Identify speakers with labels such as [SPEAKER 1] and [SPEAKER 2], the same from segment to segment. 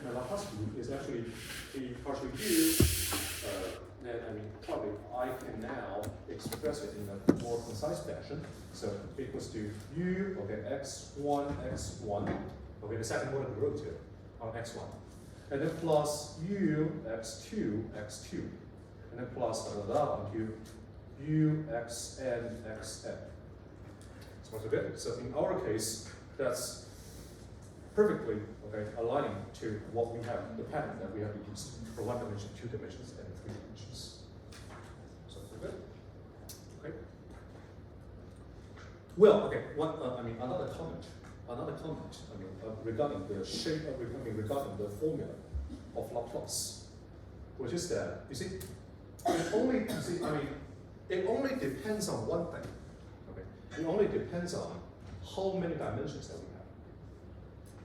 [SPEAKER 1] my Laplace u is actually the partial u, then I mean, probably I can now express it in a more concise fashion. So equals to u, okay, x1, x1, okay, the second order derivative on x1. And then plus u, x2, x2. And then plus onto u, xn, xn. So good. So in our case, that's perfectly aligning to what we have, the pattern that we have used for 1 dimension, 2 dimensions, and 3 dimensions. So good. Okay. Well, okay. Another comment. Regarding the shape of, regarding the formula of Laplace, which is that you see, it only depends on one thing. Okay. It only depends on how many dimensions that we have.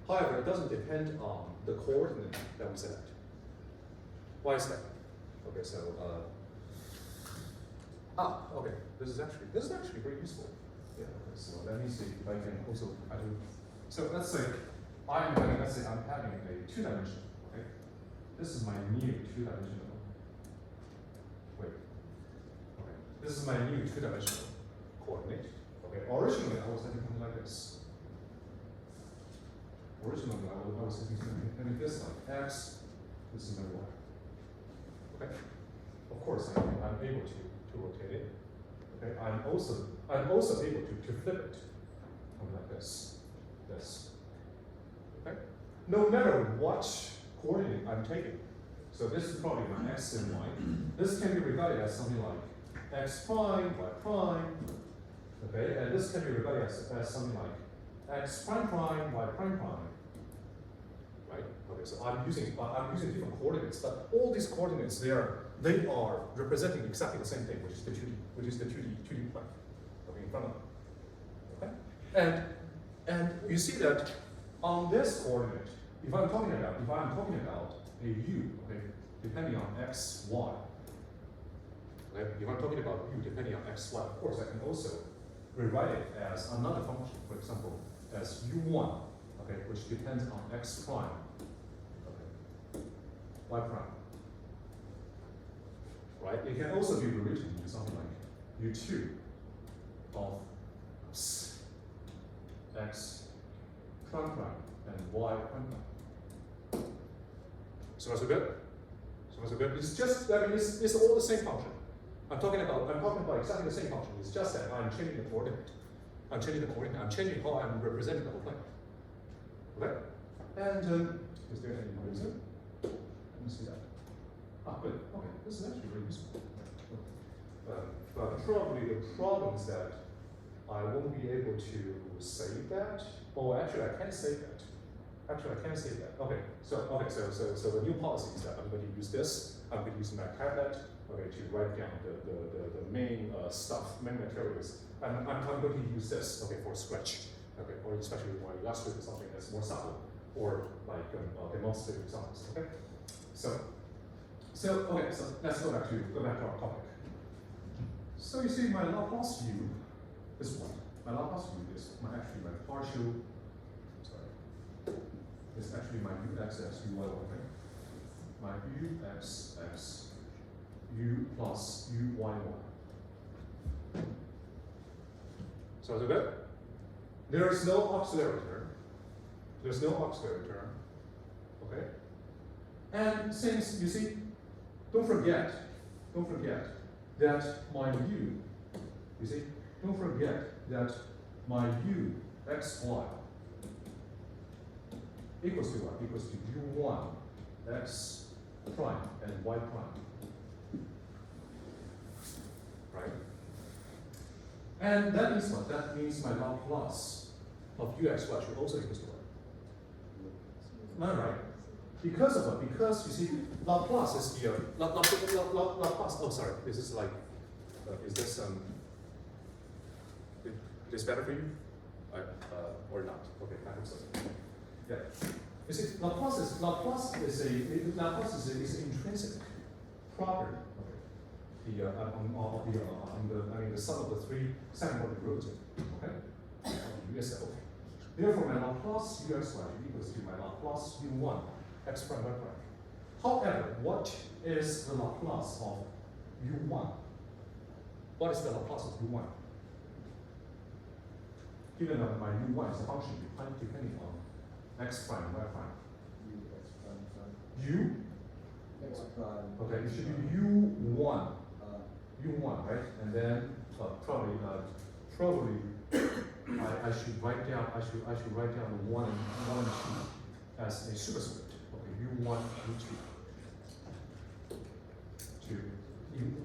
[SPEAKER 1] However, it doesn't depend on the coordinate that we select. Why is that? Okay, so okay. This is actually very useful. Yeah. Okay, so let me see if I can also So let's say I'm having a 2-dimensional. Okay, this is my new 2-dimensional. Wait. Okay, this is my new 2-dimensional coordinate. Okay, originally I was thinking something like this. Originally, I was thinking this like x, this is my y. Okay. Of course, I'm able to rotate it. Okay. I'm also able to flip it, something like this. This. Okay. No matter what coordinate I'm taking. So this is probably my x and y. This can be regarded as something like x prime, y prime. Okay. And this can be regarded as something like x prime prime, y prime prime. Right? Okay, so I'm using different coordinates, but all these coordinates they are representing exactly the same thing, which is the 2D plane. Okay, in front of them. Okay? And you see that on this coordinate, if I'm talking about a u, okay, depending on x, y. Okay, if I'm talking about u depending on x, y, of course I can also rewrite it as another function, for example, as u1. Okay, which depends on x prime, okay, y prime, right? It can also be rewritten into something like u2 of x prime prime and y prime prime. So good? So good? It's just, it's all the same function. I'm talking about exactly the same function. It's just that I'm changing the coordinate. I'm changing how I'm representing the whole thing. Okay? And is there any reason? Let me see that. Good. Okay, this is actually very useful. But probably the problem is that I won't be able to save that. Oh, actually, I can save that. Okay, so the new policy is that I'm going to use this. I'm going to use my tablet, okay, to write down the main main materials. And I'm going to use this, okay, for Scratch. Okay, or especially when I illustrate something that's more subtle, or like demonstrative examples. Okay, so let's go back to our topic. So you see, my Laplace u is what? My Laplace u is actually my partial. Sorry, it's actually my uxx uy thing. My uxx u plus uyy. So is it good? There is no auxiliary term. Okay? And since, you see, don't forget that my u, you see, don't forget that my u xy equals to what? Equals to u1 x prime and y prime. Right? And that means what? That means my Laplace of uxy should also equal to what? Am I right? Because of what? Because you see, Laplace is here. Laplace. Oh, sorry. This is like. Is this Is better for you? Or not? Okay, I hope so. Yeah. You see, Laplace is an intrinsic property. The sum of the three second-order derivatives, okay, of USL. Therefore, my Laplace uxy equals to my Laplace u1 x prime, y prime. However, what is the Laplace of u1? What is the Laplace of u1? Given that my u1 is a function depending on x prime, y prime. U?
[SPEAKER 2] X prime.
[SPEAKER 1] Okay, it should be u1. U1, right? And then probably I should write down the 1 and 2 as a superscript. Okay, U1, U2.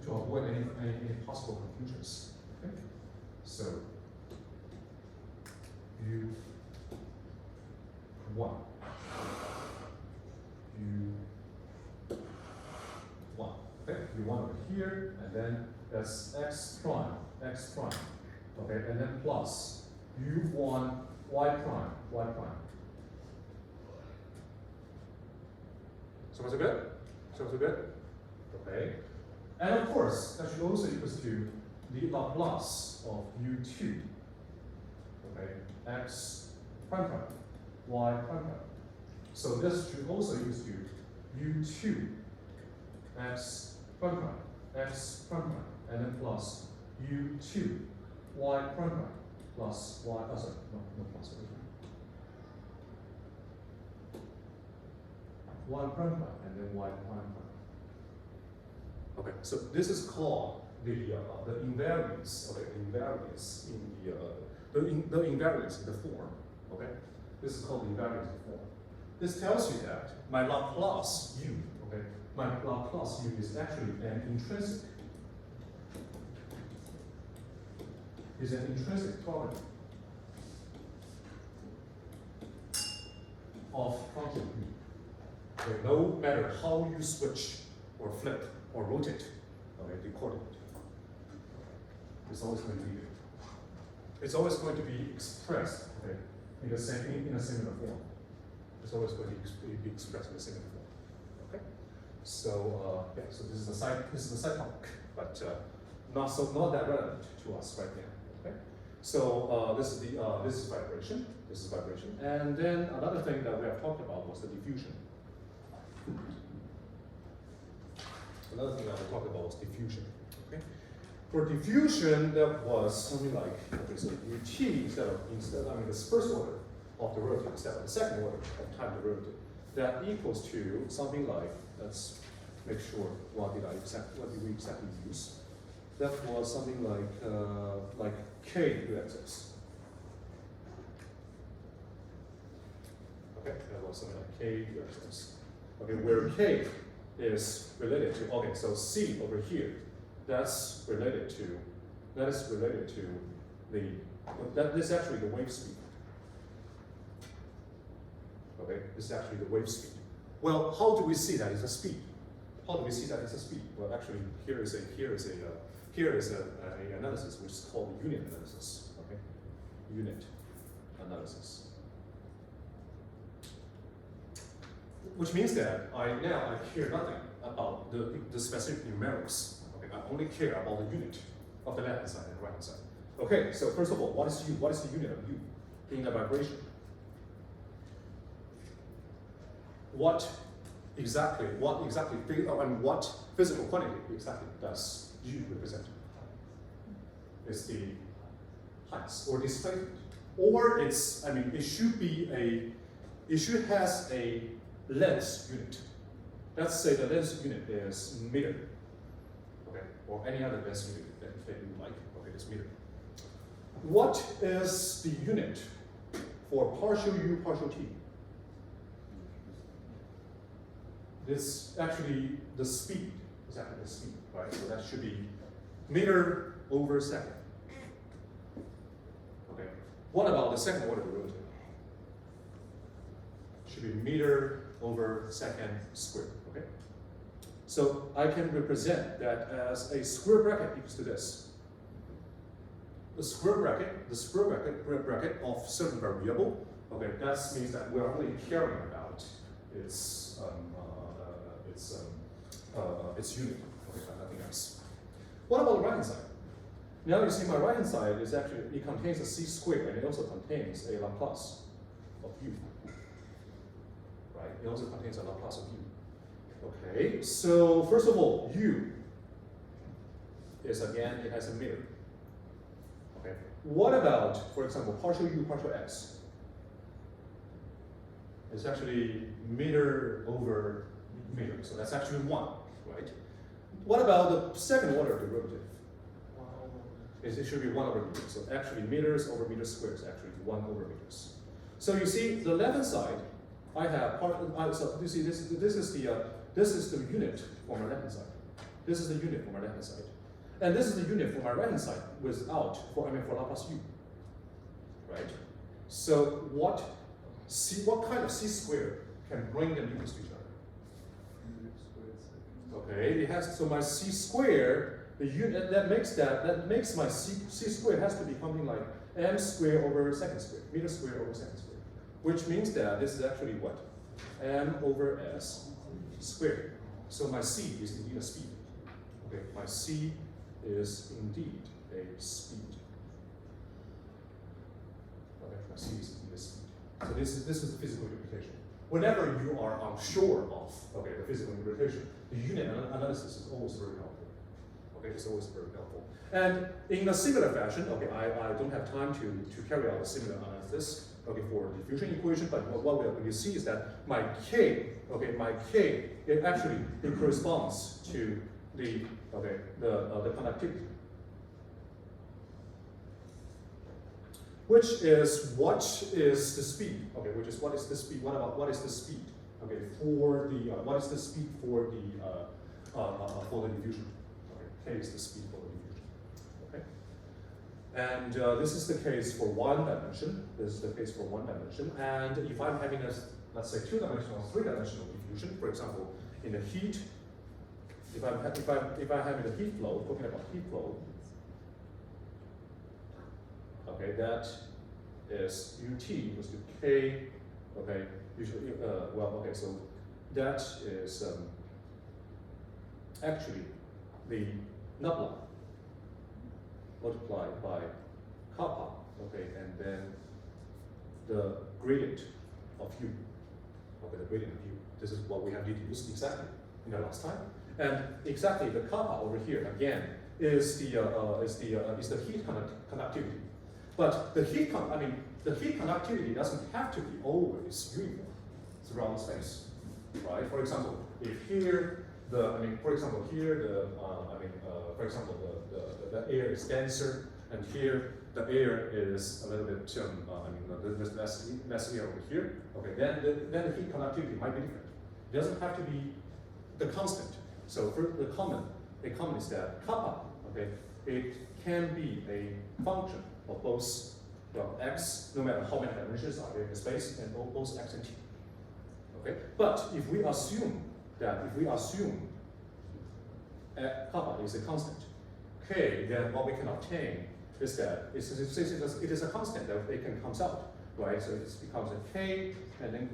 [SPEAKER 1] To avoid any possible confusions. Okay? So U1. U1. Okay, U1 over here, and then that's x prime. Okay, and then plus U1 y prime. So was it good? Okay. And of course, that should also equal to the Laplace of U2. Okay, x prime, y prime. So this should also equal to U2 x prime, and then plus U2 y prime plus y, sorry, no plus, y prime, and then y prime. Okay, so this is called the invariance. Okay, invariance in the invariance in the form. Okay, this is called the invariance in the form. This tells you that my Laplace u. Okay, my Laplace u is actually an intrinsic. Is an intrinsic property of function u. Okay, no matter how you switch or flip or rotate, okay, the coordinate. It's always going to be there. It's always going to be expressed, okay, in a similar form. It's always going to be expressed in a similar form. Okay. So yeah, so this is the side topic, but not that relevant to us right now. Okay. So this is vibration. And then another thing that we have talked about was the diffusion. Another thing that we talked about was diffusion. Okay. For diffusion, that was something like, okay, so ut instead this first order of derivative instead of the second order of time derivative, that equals to something like, let's make sure what did we exactly use? That was something like k UXS. Okay, that was something like k UXS. Okay, where k is related to, okay, so c over here, that's related to this is actually the wave speed. Okay, this is actually the wave speed. Well, how do we see that it's a speed? How do we see that it's a speed? Well, actually, here is an analysis which is called unit analysis. Okay, unit analysis. Which means that I care nothing about the specific numerics. Okay, I only care about the unit of the left hand side and right hand side. Okay, so first of all, what is u? What is the unit of u in the vibration? What exactly, and what physical quantity exactly does u represent? It's the height or displacement, or it should has a length unit. Let's say the length unit is meter, okay, or any other length unit that you like. Okay, it's meter. What is the unit for partial u, partial t? This actually the speed, exactly the speed, right? So that should be meter over second. Okay. What about the second order derivative? Should be meter over second squared. Okay. So I can represent that as a square bracket equals to this. The square bracket of certain variable. Okay, that means that we're only caring about its unit. Okay, nothing else. What about the right hand side? Now you see my right hand side is actually, it contains a c squared and it also contains a Laplace of u. Right? it also contains a Laplace of u. Okay, so first of all, u is again, it has a mirror. Okay, what about, for example, partial u, partial x? It's actually meter over meter, so that's actually 1, right? What about the second order derivative? It should be 1 over meter. So actually meters over meter squared is actually 1 over meters. So you see the left hand side, I have so you see this is the unit for my left hand side. This is the unit for my left hand side. And this is the unit for my right hand side without for Laplace u. Right? So what kind of c squared can bring them equals to each other? Okay, it has, so my c squared, the unit that makes my c squared has to be something like m squared over second squared, meter squared over second squared, which means that this is actually what? M over s squared. So my c is indeed a speed. Okay, my c is indeed a speed. Okay, my c is indeed a speed. So this is the physical interpretation. Whenever you are unsure of the physical interpretation, the unit analysis is always very helpful. Okay, it's always very helpful. And in a similar fashion, okay, I don't have time to carry out a similar analysis, okay, for the diffusion equation, but what we're going to see is that my k, it actually corresponds to the conductivity, which is what is the speed? Okay, which is what is the speed? What is the speed? Okay, for the what is the speed for the diffusion? Okay, k is the speed for the diffusion. Okay, and this is the case for one dimension. This is the case for one dimension. And if I'm having a, let's say, two-dimensional, three-dimensional diffusion, for example, in the heat, if I'm having a heat flow, talking about heat flow. Okay, that is ut equals to k. Okay, usually, okay, so that is actually the nabla multiplied by kappa. Okay, and then the gradient of u. Okay, the gradient of u. This is what we have deduced exactly in the last time, and exactly the kappa over here again is the heat conductivity. But the heat conductivity doesn't have to be always uniform throughout the space, right? For example, if here for example the air is denser, and here the air is a little bit there's less air over here. Okay, then the heat conductivity might be different. It doesn't have to be the constant. So for the common is that kappa. Okay, it can be a function of both x, no matter how many dimensions are there in the space, and both x and t. Okay, but if we assume kappa is a constant, k, then what we can obtain is that it is a constant that it can comes out, right? So it becomes a k, and then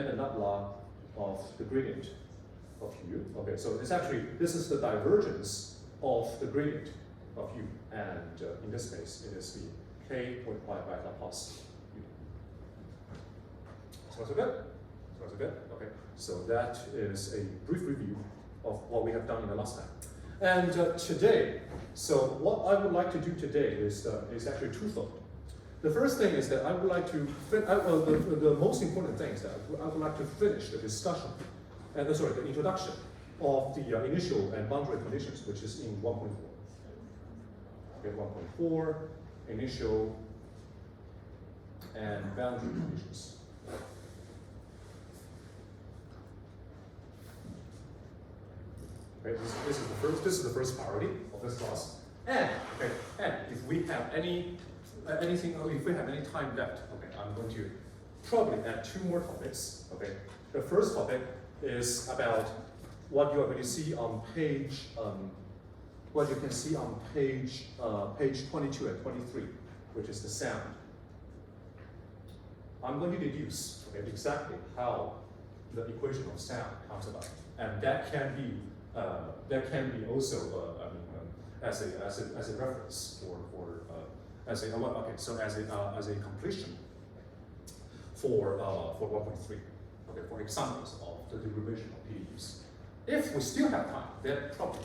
[SPEAKER 1] the nabla of the gradient of u. Okay, so it's actually, this is the divergence of the gradient of u, and in this case, it is the k multiplied by Laplace u. Sounds good? Sounds good? Okay, so that is a brief review of what we have done in the last time. And today, so what I would like to do today is actually twofold. The first thing is that I would like to, the most important thing is that I would like to finish the discussion, the introduction of the initial and boundary conditions, which is in 1.4. Okay, 1.4, initial and boundary conditions. Okay, this is the first priority of this class. And if we have if we have any time left, okay, I'm going to probably add 2 more topics. Okay, the first topic is about what you are going to see on page, what you can see on page 22 and 23, which is the sound. I'm going to deduce exactly how the equation of sound comes about, and that can be also as a reference as a completion for 1.3. Okay, okay, for examples of the derivation of PDEs. If we still have time, then probably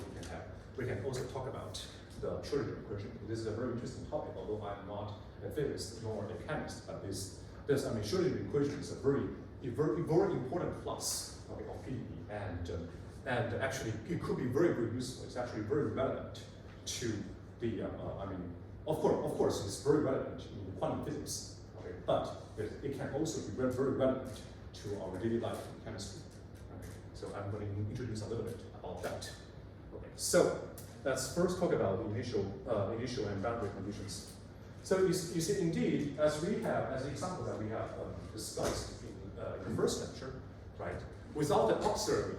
[SPEAKER 1] we can also talk about the Schrödinger equation. This is a very interesting topic, although I'm not a physicist nor a chemist, but Schrödinger equation is a very important class, okay, of PDE, and actually it could be very useful. It's actually very relevant to the of course it's very relevant in quantum physics, okay, but it can also be very relevant to our daily life in chemistry. Okay, so I'm going to introduce a little bit about that. Okay, so let's first talk about the initial and boundary conditions. So you see, indeed, as the example that we have discussed in the first lecture, right? Without the auxiliary,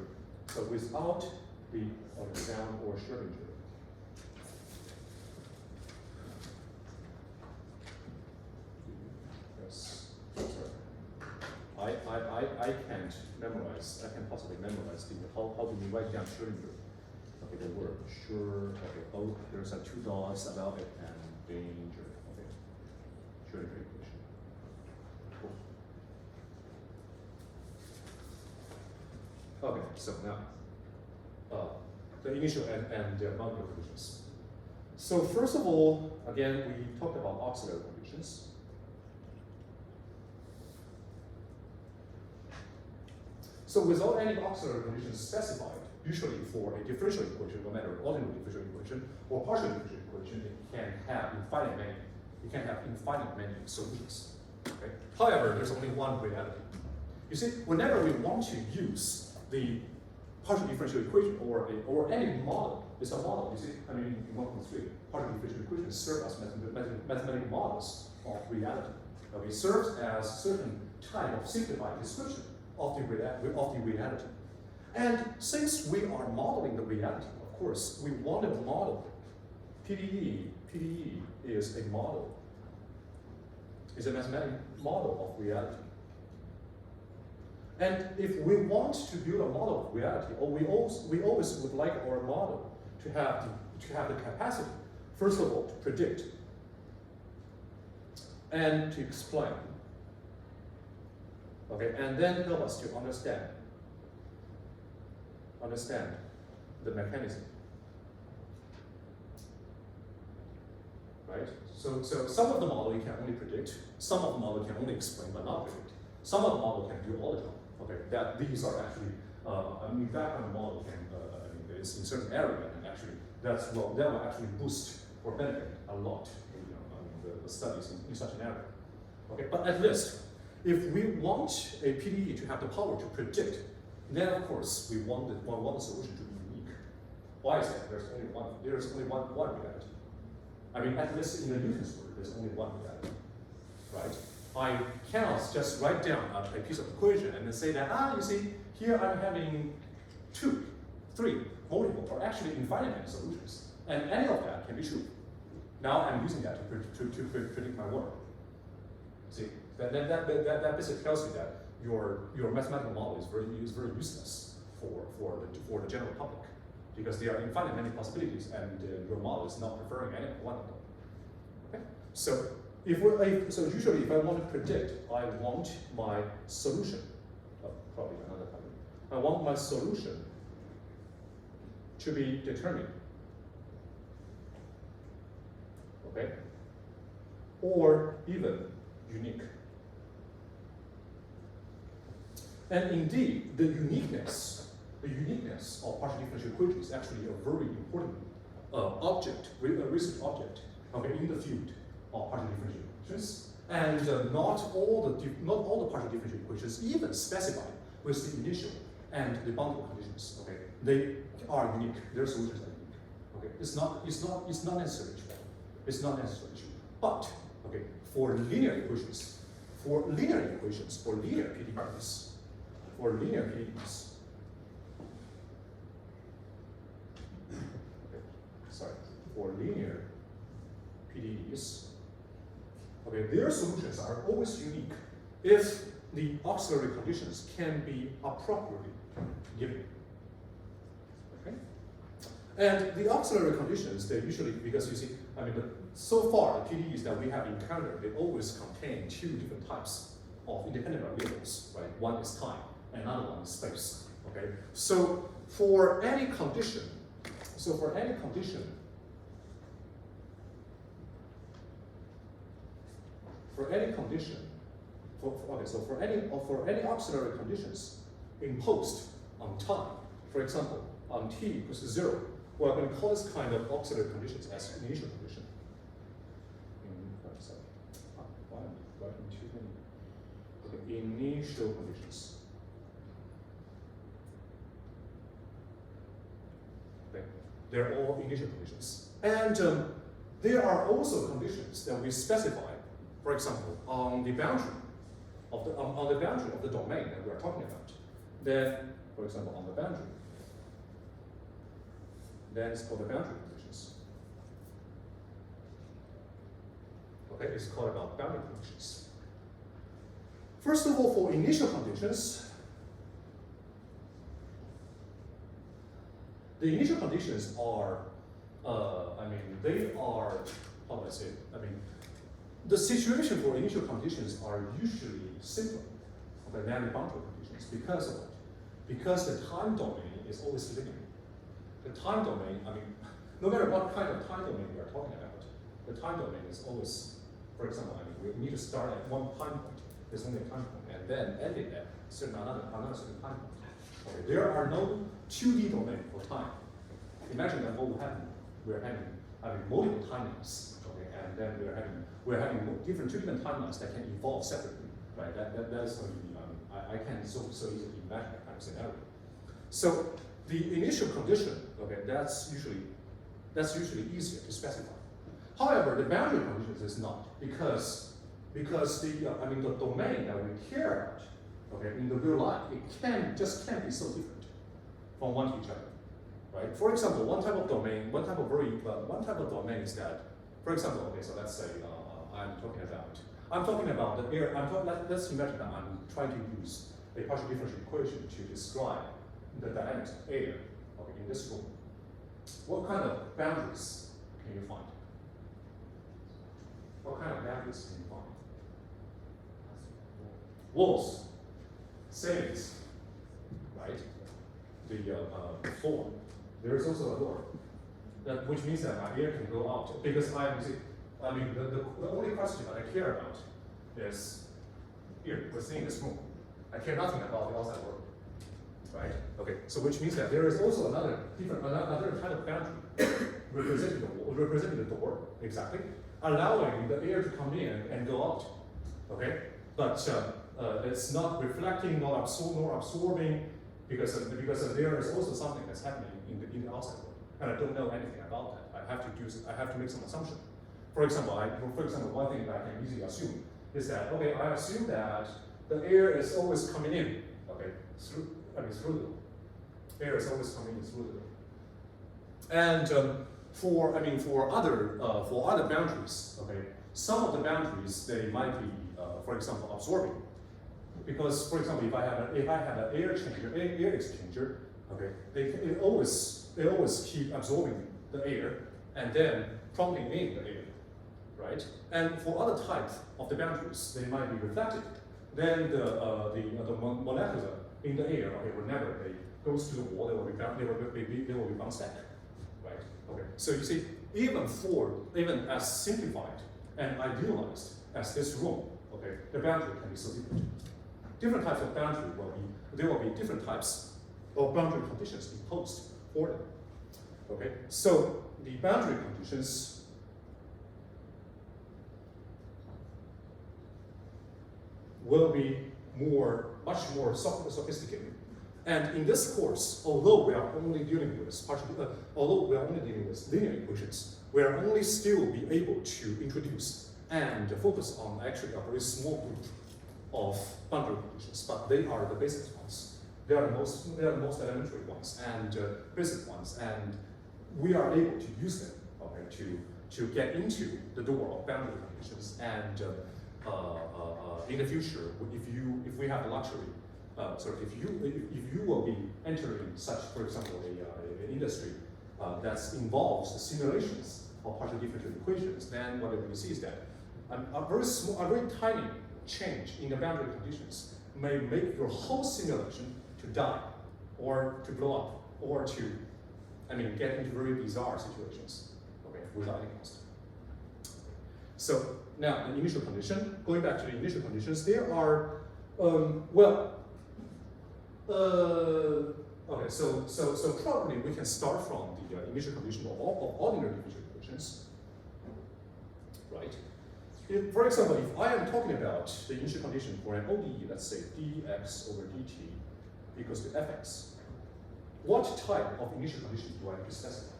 [SPEAKER 1] so without the Young or Schrödinger, yes, sorry. I can't memorize. I can possibly memorize how do we write down Schrödinger? Okay, the word sure. Okay, oh, there's a two dots about it and danger. Okay, Schrödinger equation. Cool. Okay, so now the initial and the boundary conditions. So first of all, again, we talked about auxiliary conditions. So without any auxiliary conditions specified, usually for a differential equation, no matter ordinary differential equation or partial differential equation, it can have infinite many solutions. Okay? However, there's only one reality. You see, whenever we want to use the partial differential equation or any model, it's a model. You see, in 1.3, partial differential equations serve as mathematical models of reality. Okay, serves as certain type of simplified description of the reality. And since we are modeling the reality, of course, we want to model PDE. PDE is a model. It's a mathematical model of reality. And if we want to build a model of reality, or we always would like our model to have the capacity, first of all, to predict and to explain. Okay, and then help us to understand the mechanism. Right? So some of the model you can only predict, some of the model you can only explain but not predict. Some of the model can do all the job. Okay, that these are actually background model can is in certain area, and actually that will actually boost or benefit a lot the studies in such an area. Okay, but at least if we want a PDE to have the power to predict, then of course we want the solution to be unique. Why is that? There's only one reality. At least in the Newton's word, there's only one reality, right? I cannot just write down a piece of equation and then say that, you see, here I'm having 2, 3, multiple, or actually infinite many solutions. And any of that can be true. Now I'm using that to predict my work. See, that basically tells you that your mathematical model is very useless for the general public, because there are infinite many possibilities, and your model is not preferring any one of them. Okay, so usually if I want to predict, I want my solution. Probably another time. I want my solution to be determined. Okay, or even unique. And indeed, the uniqueness of partial differential equation is actually a very important research object, okay, in the field of partial differential equations. And not all the partial differential equations even specified with the initial and the boundary conditions. Okay, they are unique. Their solutions are unique. Okay, it's not necessarily true. It's not necessarily true. But okay, for linear equations, for linear PDEs, for linear PDEs, okay, their solutions are always unique if the auxiliary conditions can be appropriately given. Okay, and the auxiliary conditions, they usually, because you see, so far the PDEs that we have encountered, they always contain 2 different types of independent variables, right? One is time, another one is space. Okay, so for any condition, for any auxiliary conditions imposed on time, for example, on t equals 0, we're going to call this kind of auxiliary conditions as initial condition. Initial conditions. Okay. They're all initial conditions. And there are also conditions that we specify, for example, on the boundary of the domain that we are talking about. Then, for example, on the boundary, then it's called the boundary conditions. Okay, it's called about boundary conditions. First of all, for initial conditions, the initial conditions are, they are, how do I say it? The situation for initial conditions are usually simpler than the boundary conditions because of it. Because the time domain is always linear. The time domain, no matter what kind of time domain we are talking about, the time domain is always, for example, we need to start at one time point. There's only a time point, and then ending at another certain time point. Okay, there are no 2D domain for time. Imagine that what will happen. We're having multiple timelines, okay, and then we're having two different timelines that can evolve separately, right? That is going to be I can't so easily imagine that kind of scenario. So the initial condition, okay, that's usually easier to specify. However, the boundary conditions is not because the domain that we care about, okay, in the real life, it can't be so different from one to each other, right? For example, one type of domain is that, for example, okay, so let's say I'm talking about the air. Let's imagine that I'm trying to use a partial differential equation to describe the dynamics of air, okay, in this room. What kind of boundaries can you find? What kind of boundaries can you find? Walls, ceilings, right? The floor. There is also a door, which means that my air can go out because the only question that I care about is here within this room. I care nothing about the outside world, right? Okay, so which means that there is also another kind of boundary representing the door, exactly, allowing the air to come in and go out. Okay, but it's not reflecting, nor absorbing, because there is also something that's happening in the outside world, and I don't know anything about that. I have to make some assumption. For example, one thing that I can easily assume is that, okay, I assume that the air is always coming in, okay, through the door. Air is always coming in through the door. And for other boundaries, okay, some of the boundaries they might be, for example, absorbing. Because, for example, if I have an air exchanger, okay, they always keep absorbing the air and then pumping in the air, right? And for other types of the boundaries, they might be reflected. Then the molecular in the air, okay, whenever they goes to the wall, they will be bounced back, right? Okay. So you see, even as simplified and idealized as this room, okay, the boundary can be so different. Different types of boundary there will be different types of boundary conditions imposed for them. Okay, so the boundary conditions will be much more sophisticated. And in this course, although we are only dealing with linear equations, we are only still be able to introduce and focus on actually a very small group of boundary conditions, but they are the basic ones. They are the most elementary ones and basic ones, and we are able to use them, okay, to get into the door of boundary conditions. And in the future, if we have the luxury, if you will be entering such, for example, an industry that involves the simulations of partial differential equations, then what we see is that a very tiny change in the boundary conditions may make your whole simulation to die, or to blow up, or to, get into very bizarre situations, okay, without any cost. So now the initial condition, going back to the initial conditions, there are, okay, so probably we can start from the initial condition of ordinary initial conditions, right? If, for example, if I am talking about the initial condition for an ODE, let's say dx over dt equals to fx, what type of initial condition do I need to specify?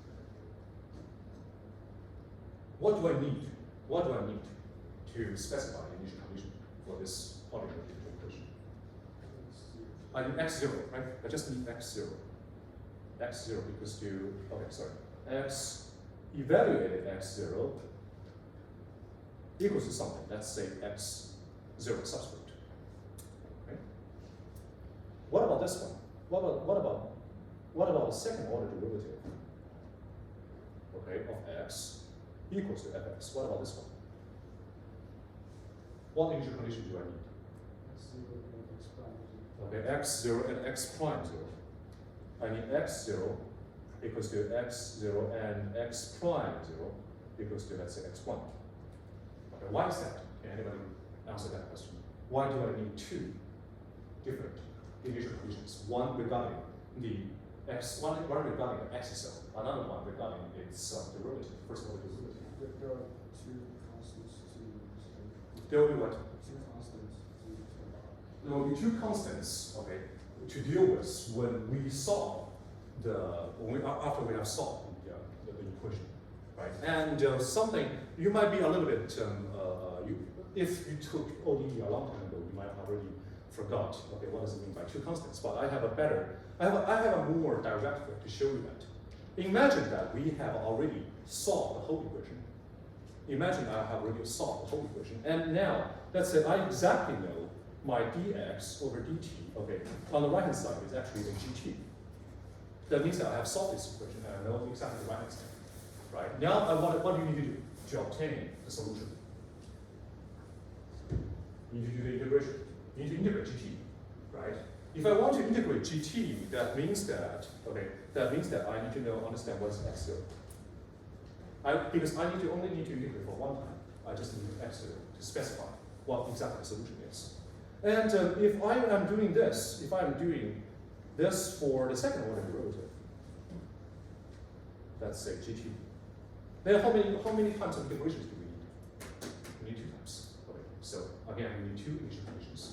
[SPEAKER 1] What do I need? What do I need to specify the initial condition for this ordinary differential equation? I need x0, right? I just need x0. x0 equals to, okay, sorry, x evaluated x0 equals to something. Let's say x0 subscript. Okay. What about this one? What about the second order derivative? Okay, of x equals to fx. What about this one? What initial condition do I need? Okay, x0 and x prime 0. I need x0 equals to x0 and x prime 0 equals to, let's say, x1. Okay, why is that? Can anybody answer that question? Why do I need two different initial conditions? One regarding the one regarding the x itself, another one regarding its derivative, first order derivative.
[SPEAKER 2] There are two constants to.
[SPEAKER 1] There will be what?
[SPEAKER 2] Two constants to.
[SPEAKER 1] There will be two constants, okay, to deal with when we solve after we have solved the equation, right? And something you might be a little bit if you took ODE a long time ago, you might have already forgot. Okay, what does it mean by two constants? But I have a more direct way to show you that. Imagine that we have already solved the whole equation. Imagine I have already solved the whole equation, and now let's say I exactly know my dx over dt. Okay, on the right hand side is actually the gt. That means that I have solved this equation and I know exactly the right hand side. Right now, what do you need to do to obtain the solution? You need to do the integration. You need to integrate gt, right? If I want to integrate gt, that means that I need to understand what is x0. Because I only need to integrate for one time. I just need x0 to specify what exactly the solution is. And if I am doing this, for the second order derivative, let's say gt, then how many times of integrations do we need? We need two times. Okay. So again, we need two initial conditions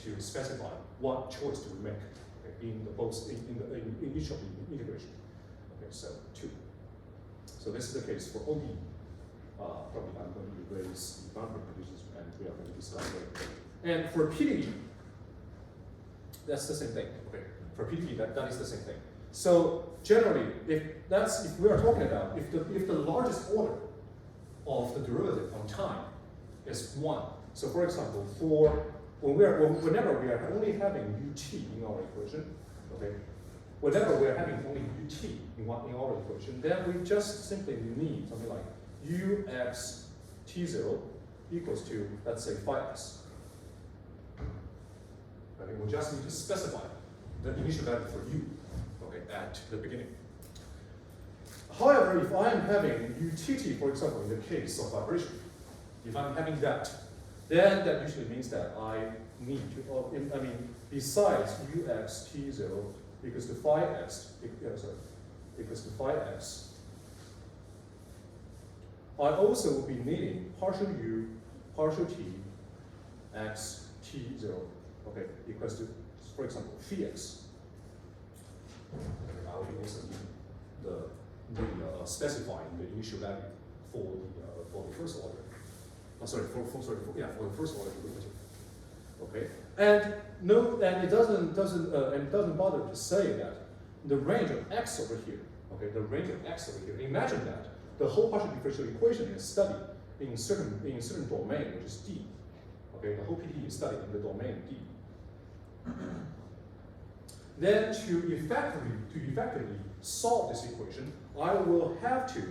[SPEAKER 1] to specify what choice do we make, okay, in each of the integration. Okay, so two. So this is the case for ODE. Probably I'm going to raise the boundary conditions, and we are going to decide later. And for PDE, that's the same thing. Okay, for PDE, that is the same thing. So generally, if we are talking about if the largest order of the derivative on time is 1. So for example, whenever we are only having ut in our equation, okay, whenever we are having only ut in our equation, then we just simply need something like ux t0 equals to, let's say, 5x. Okay, we just need to specify the initial value for u, okay, at the beginning. However, if I am having utt, for example, in the case of vibration, if I'm having that, then that usually means that I need to, besides ux t0 equals to 5x, equals to 5x, I also will be needing partial u, partial t, x t0, okay, equals to, for example, phi x. I will be also needing specifying the initial value for the first order. For the first order derivative. Okay, and it doesn't bother to say that the range of x over here. Okay, the range of x over here. Imagine that the whole partial differential equation is studied in certain domain, which is D. Okay, the whole PDE is studied in the domain D. Then to effectively solve this equation, I will have to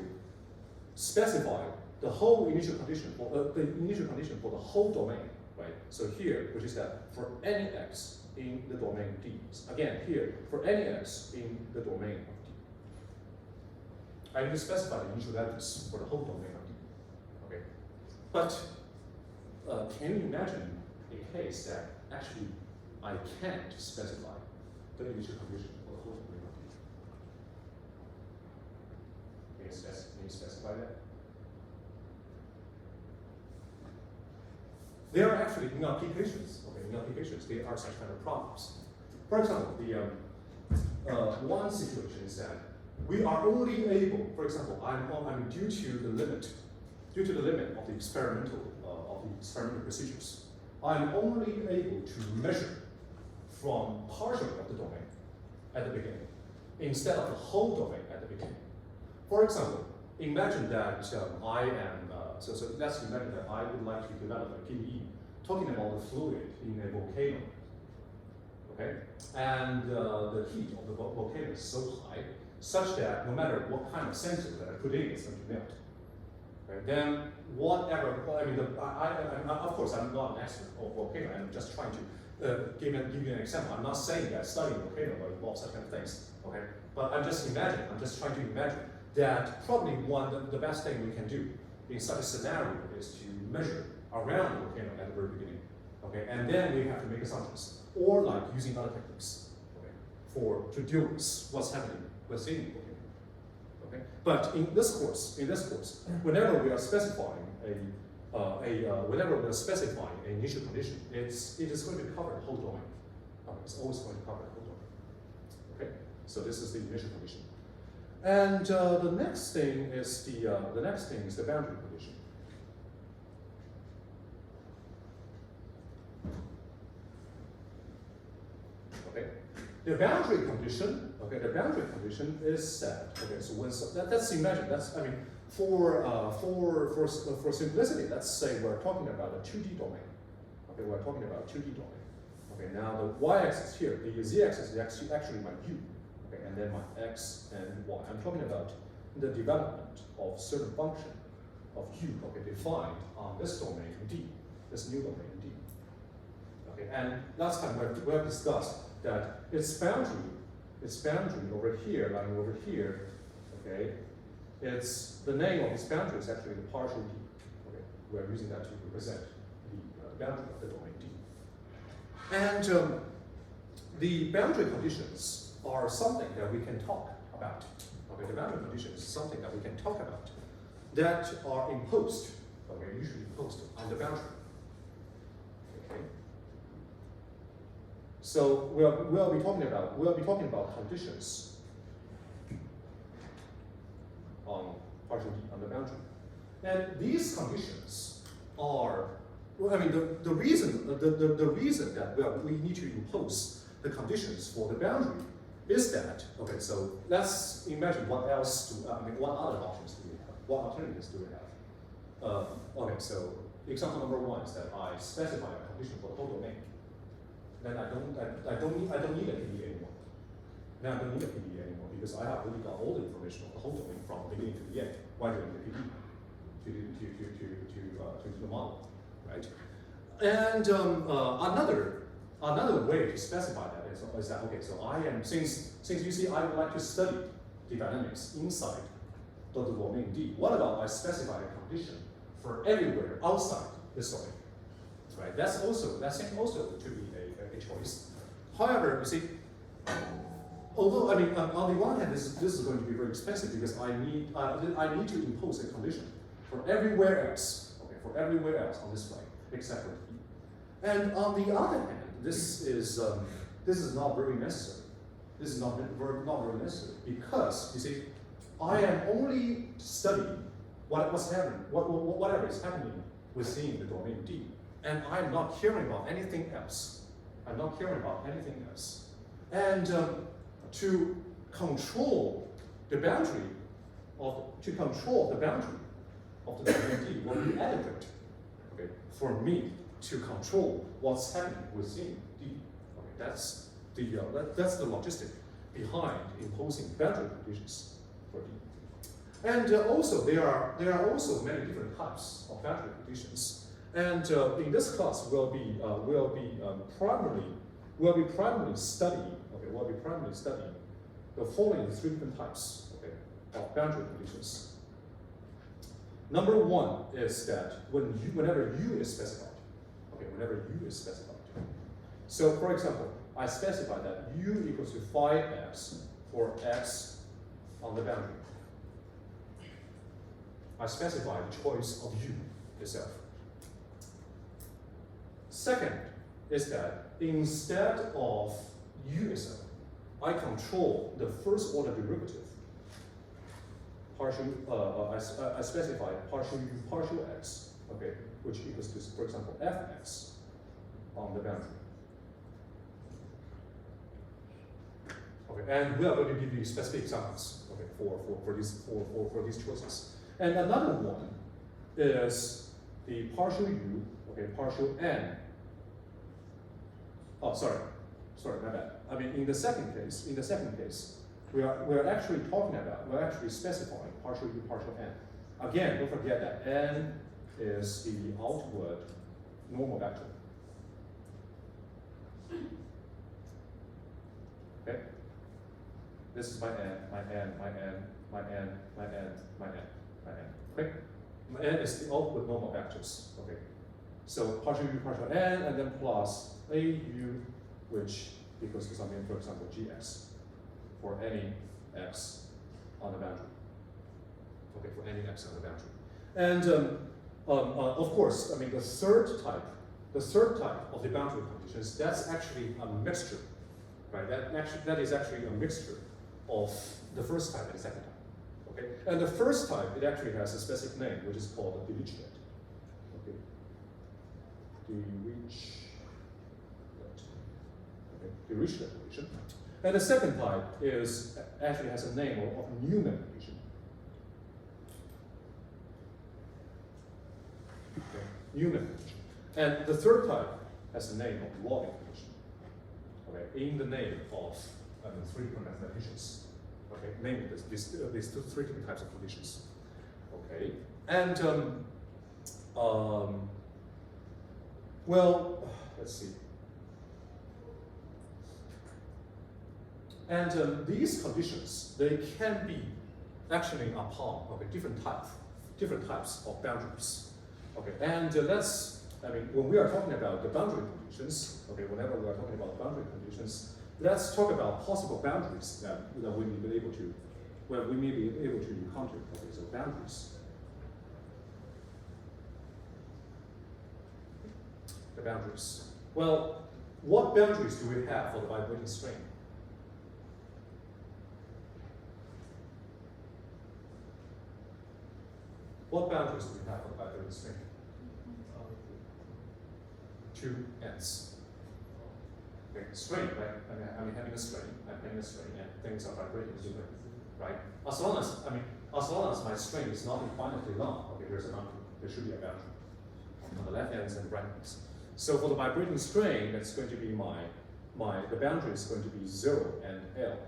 [SPEAKER 1] specify the whole initial condition for the whole domain, right? So here, which is that for any x in the domain D. Again, here, for any x in the domain of D. I need to specify the initial values for the whole domain of D. Okay, but can you imagine a case that actually I can't specify the initial condition for the whole domain of D? Can you specify that? There are actually in applications, there are such kind of problems. For example, the one situation is that we are only able, for example, due to the limit of the experimental procedures, I'm only able to measure from partial of the domain at the beginning, instead of the whole domain at the beginning. For example, imagine that I am, so let's imagine that I would like to develop a PDE talking about the fluid in a volcano, okay? And the heat of the volcano is so high, such that no matter what kind of sensor that I put in, it's going to melt. Okay? Then whatever, of course, I'm not an expert of volcano, I'm just trying to give you an example. I'm not saying that studying volcano will involve such kind of things, okay? But I'm just trying to imagine that probably the best thing we can do in such a scenario is to measure around the volcano at the very beginning, okay? And then we have to make assumptions, or like using other techniques, okay, to deal with what's happening within the volcano, okay? But in this course, whenever we are specifying an initial condition, it is going to cover the whole domain. Okay, it's always going to cover the whole domain. Okay, so this is the initial condition. And the next thing is the boundary condition. Okay, the boundary condition. Okay, the boundary condition is set. Okay, so let's imagine for simplicity, let's say we're talking about a 2D domain. Okay, we're talking about a 2D domain. Okay, now the y-axis here, the z-axis is actually my u. Okay, and then my x and y. I'm talking about the development of certain function of u, okay, defined on this domain D, this new domain D. Okay, and last time we have discussed that its boundary over here, lying over here, okay, it's the name of its boundary is actually the partial D. Okay, we're using that to represent the boundary of the domain D. And the boundary conditions are something that we can talk about. Okay, the boundary conditions is something that we can talk about that are imposed, okay, usually imposed on the boundary. Okay. So we'll be talking about conditions on partial D on the boundary. And these conditions are, well, I mean, the reason that we need to impose the conditions for the boundary is that, okay, so let's imagine what other options do we have? What alternatives do we have? Okay, so example number one is that I specify a condition for the whole domain. Then I don't need a PDE anymore. Now I don't need a PDE anymore because I have already got all the information of the whole domain from the beginning to the end. Why do I need a PDE? To the model, right? And another way to specify that is that, okay, so I am, since you see I would like to study the dynamics inside the domain D, what about I specify a condition for everywhere outside this domain, right? That seems also to be a choice. However, you see, although, I mean, on the one hand, this is going to be very expensive because I need to impose a condition for everywhere else, okay, for everywhere else on this plane, except for D. And on the other hand, this is not very necessary. This is not very necessary because, you see, I am only studying whatever is happening within the domain D, and I'm not caring about anything else. I'm not caring about anything else. And to control the boundary of the domain D will be adequate, okay, for me to control what's happening within D. Okay, that's the logistic behind imposing boundary conditions for D. And also there are also many different types of boundary conditions. And in this class, we'll be primarily studying the following three different types, okay, of boundary conditions. Number one is that whenever u is specified, okay, whenever u is specified. So for example, I specify that u equals to 5x for x on the boundary. I specify the choice of u itself. Second is that instead of u itself, I control the first order derivative. I specify partial u partial x, okay, which equals to, for example, fx on the boundary. Okay, and we are going to give you specific examples, okay, for these choices. And another one is the partial u, okay, partial n. Oh, sorry, my bad. I mean, in the second case, we're actually specifying partial u, partial n. Again, don't forget that n is the outward normal vector. Okay? This is my n, my n, my n, my n, my n, my n, my n. Okay? My n is the outward normal vectors. Okay. So partial u, partial n, and then plus a u, which equals to something, for example, gx, for any x on the boundary. Okay, for any x on the boundary. And of course, I mean the third type of the boundary conditions, that's actually a mixture, right? That is actually a mixture of the first type and the second type. Okay, and the first type, it actually has a specific name, which is called the Dirichlet. Okay, Dirichlet relation. And the second type is actually has a name of Newman relation. Okay, Newman relation. And the third type has the name of Loving relation. Okay, in the name of three different mathematicians. Okay, namely these three different types of conditions. Okay, and well, let's see. And these conditions, they can be actioning upon different types of boundaries. Okay, and when we are talking about the boundary conditions, okay, whenever we are talking about boundary conditions, let's talk about possible boundaries that we may be able to encounter. Okay, so boundaries. The boundaries. Well, what boundaries do we have for the vibrating string? What boundaries do we have for the vibrating string? Two ends. Okay, string, right? I mean having a string, and things are vibrating together, right? As long as my string is not infinitely long, okay, there's a boundary. There should be a boundary on the left ends and the right ends. So for the vibrating string, that's going to be the boundary is going to be 0 and L.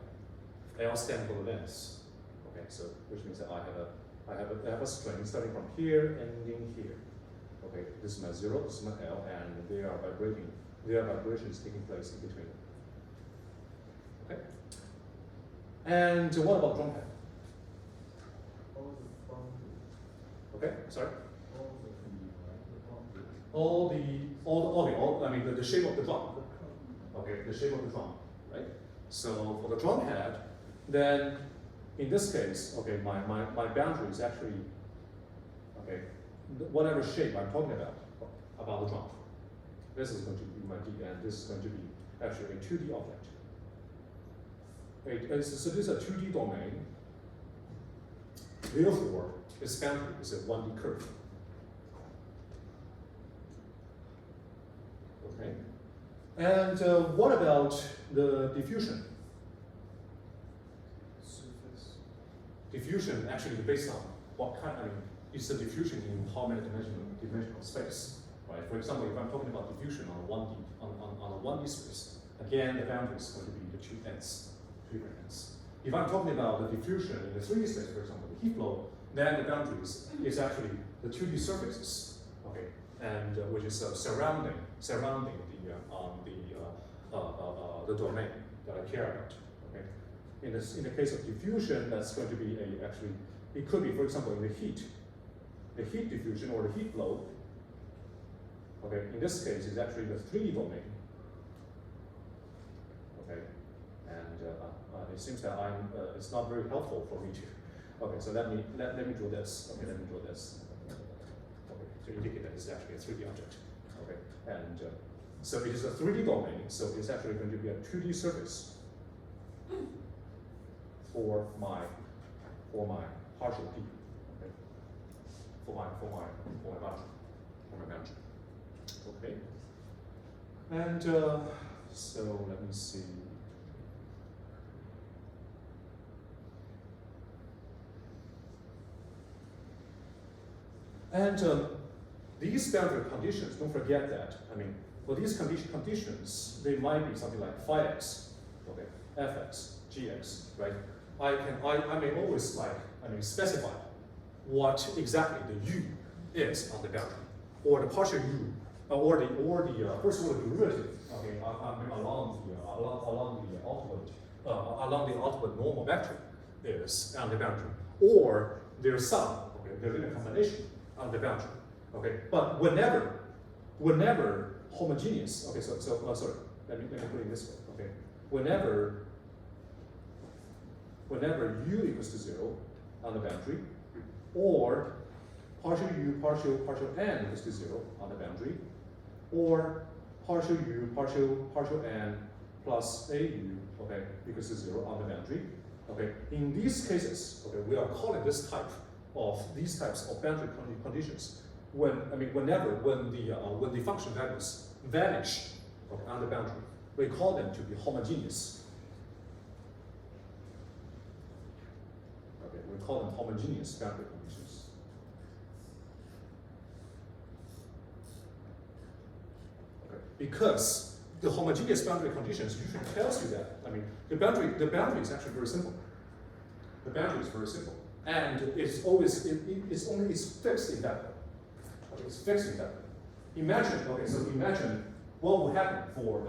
[SPEAKER 1] L stands for the length. Okay, so which means that I have a string starting from here, ending here. Okay, this is my 0, this is my L, and there are vibrations taking place in between. Okay. And what about drum pad? Okay, sorry. I mean the shape of the drum. Okay, the shape of the drum, right? So for the drum head, then in this case, okay, my boundary is actually, okay, whatever shape I'm talking about the drum. This is going to be my D, and this is going to be actually a 2D object. So this is a 2D domain. Therefore, its boundary is a 1D curve. Okay. And what about the diffusion?
[SPEAKER 2] Surface.
[SPEAKER 1] Diffusion actually based on what kind. I mean, it's a diffusion in how many dimensional space, right? For example, if I'm talking about diffusion on a 1D space, again the boundary is going to be the two ends, two different ends. If I'm talking about the diffusion in the 3D space, for example, the heat flow, then the boundary is actually the 2D surfaces, okay? and which is surrounding the domain that I care about. Okay. In the case of diffusion, that's going to be it could be, for example, in the heat diffusion or the heat flow. Okay. In this case, it's actually the 3D domain. Okay. And it seems that it's not very helpful for me to. Okay, so let me draw this. Okay, let me draw this. Okay, to indicate that it's actually a 3D object. Okay, and so it is a 3D domain. So it's actually going to be a 2D surface for my partial P. Okay, for my boundary. Okay, and so let me see. And these boundary conditions, don't forget that. I mean, for these conditions, they might be something like phi x, okay, fx, gx, right? I may always specify what exactly the u is on the boundary, or the partial u, or the first order derivative, okay, along the ultimate normal vector is on the boundary, or their sum, okay, their linear combination on the boundary, okay. But whenever homogeneous, okay. So sorry. Let me put it this way, okay. Whenever u equals to 0 on the boundary, or partial u partial n equals to 0 on the boundary, or partial u partial n plus au, okay, equals to 0 on the boundary, okay. In these cases, okay, we are calling these types of boundary conditions when the function values vanish, okay, on the boundary, we call them to be homogeneous. Okay, we call them homogeneous boundary conditions. Okay, because the homogeneous boundary conditions usually tells you that. I mean, the boundary is actually very simple. The boundary is very simple. And it's fixed in that way. Okay, it's fixed in that way. Imagine what would happen for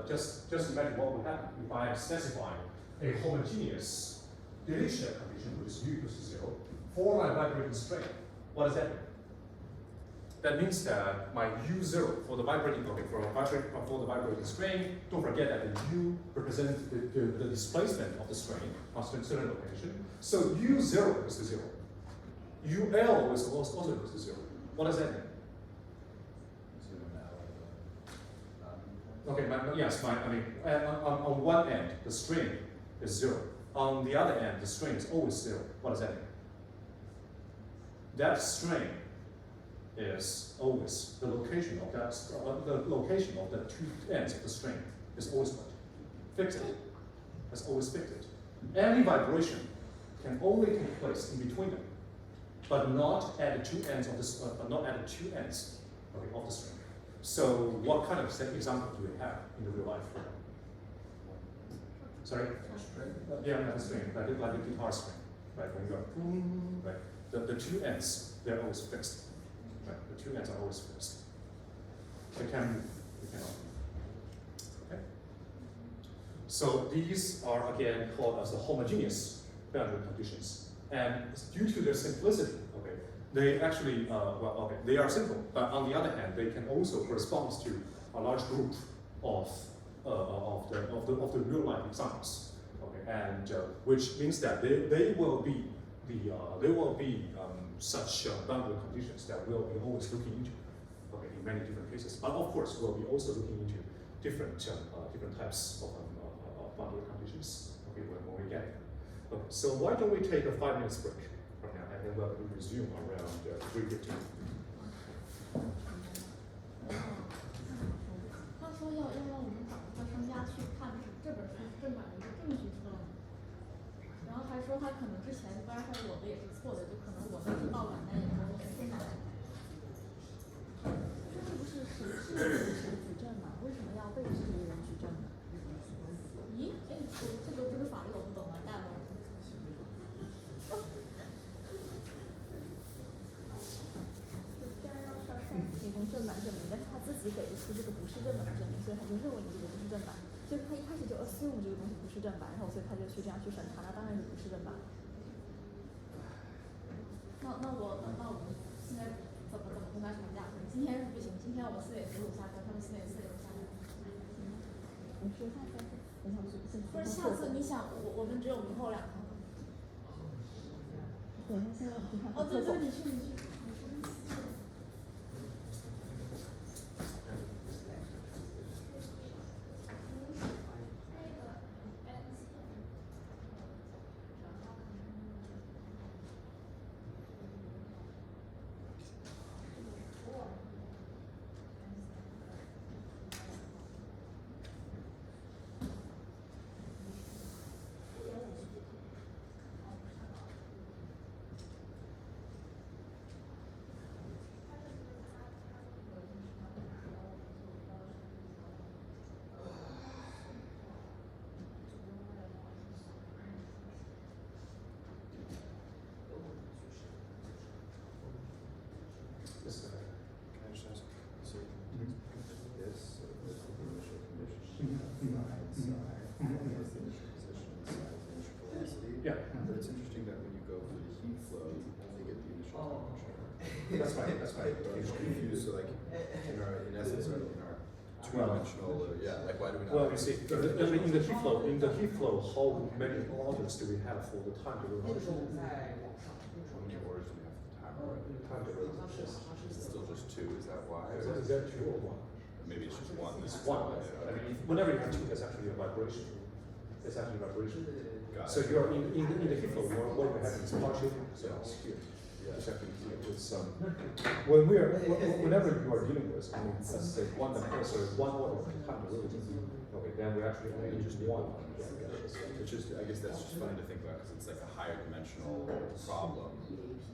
[SPEAKER 1] just imagine what would happen if I specify a homogeneous Dirichlet condition, which is u equals to 0, for my vibrating string. What does that mean? That means that my u0 for the vibrating string, don't forget that the u represents the displacement of the string on certain location. So u0 equals to 0. ul is also equals to 0. What does that mean? Okay, on one end, the string is 0. On the other end, the string is always 0. What does that mean? That string is always the location of the two ends of the string is always what? Fixed. It's always fixed. Any vibration can only take place in between them, but not at the two ends of the string. So, what kind of example do we have in the real life? Sorry? Yeah, like a string, like a guitar string, right? When you go, right? The two ends, they're always fixed. Right? The two ends are always fixed. They can move, they cannot move. Okay? So these are again called as the homogeneous boundary conditions. And due to their simplicity, okay, they actually, they are simple, but on the other hand, they can also correspond to a large group of the real life examples, okay, and which means that they will be such boundary conditions that we'll be always looking into, okay, in many different cases. But of course, we'll be also looking into different types of boundary conditions, okay, when we get there. Okay, so why don't we take a 5 minutes break from now, and then we'll resume around 3:15.
[SPEAKER 3] 他说要让我们找一个商家去看这本书正版的一个证据出来，然后还说他可能之前刚才我的也是错的，就可能我们是盗版，但也可能是正版。这是不是审视人举证呢？为什么要被质疑人举证呢？咦，这个法律我不懂啊，大佬。既然要上提供证据。己给的出这个不是正版的证明，所以他就认为你这个不是正版，所以他一开始就 assume 这个东西不是正版，然后所以他就去这样去审查，那当然就不是正版。那我们现在怎么跟他吵架？今天不行，今天我们4点45下课，他们4点45下课。你说下课，等一下不是下次你想我们只有明后2堂。等一下，现在去看。哦，对对，你去。
[SPEAKER 1] Yeah.
[SPEAKER 2] But it's interesting that when you go for the heat flow, you only get the initial temperature.
[SPEAKER 1] That's right. That's right.
[SPEAKER 2] But I'm confused, so like, in essence, in our two-dimensional, like why do we not?
[SPEAKER 1] Well, you see, in the heat flow, how many orders do we have for the time derivation?
[SPEAKER 2] How many orders do we have to time?
[SPEAKER 1] Time derivation.
[SPEAKER 2] Is it still just 2? Is that why?
[SPEAKER 1] Is that 2 or 1?
[SPEAKER 2] Maybe it's just 1.
[SPEAKER 1] It's 1. I mean, whenever you have 2, that's actually a vibration. It's actually a vibration.
[SPEAKER 2] Got
[SPEAKER 1] So
[SPEAKER 2] it.
[SPEAKER 1] you're in the heat flow, what you have is partial cells here.
[SPEAKER 2] Yeah.
[SPEAKER 1] It's actually here. It's whenever you are dealing with, I mean, let's say one order of time derivative. Okay, then we actually only use 1.
[SPEAKER 2] It's just, I guess that's just funny to think about because it's like a higher dimensional problem.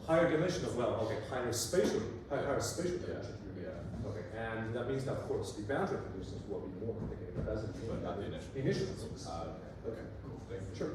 [SPEAKER 1] Higher dimensional, well, okay, higher spatial dimension.
[SPEAKER 2] Yeah.
[SPEAKER 1] Okay, and that means that of course the boundary conditions will be more complicated, but doesn't mean
[SPEAKER 2] But not the
[SPEAKER 1] that
[SPEAKER 2] initial.
[SPEAKER 1] initial ones.
[SPEAKER 2] Okay, cool. Thank you.
[SPEAKER 1] Sure.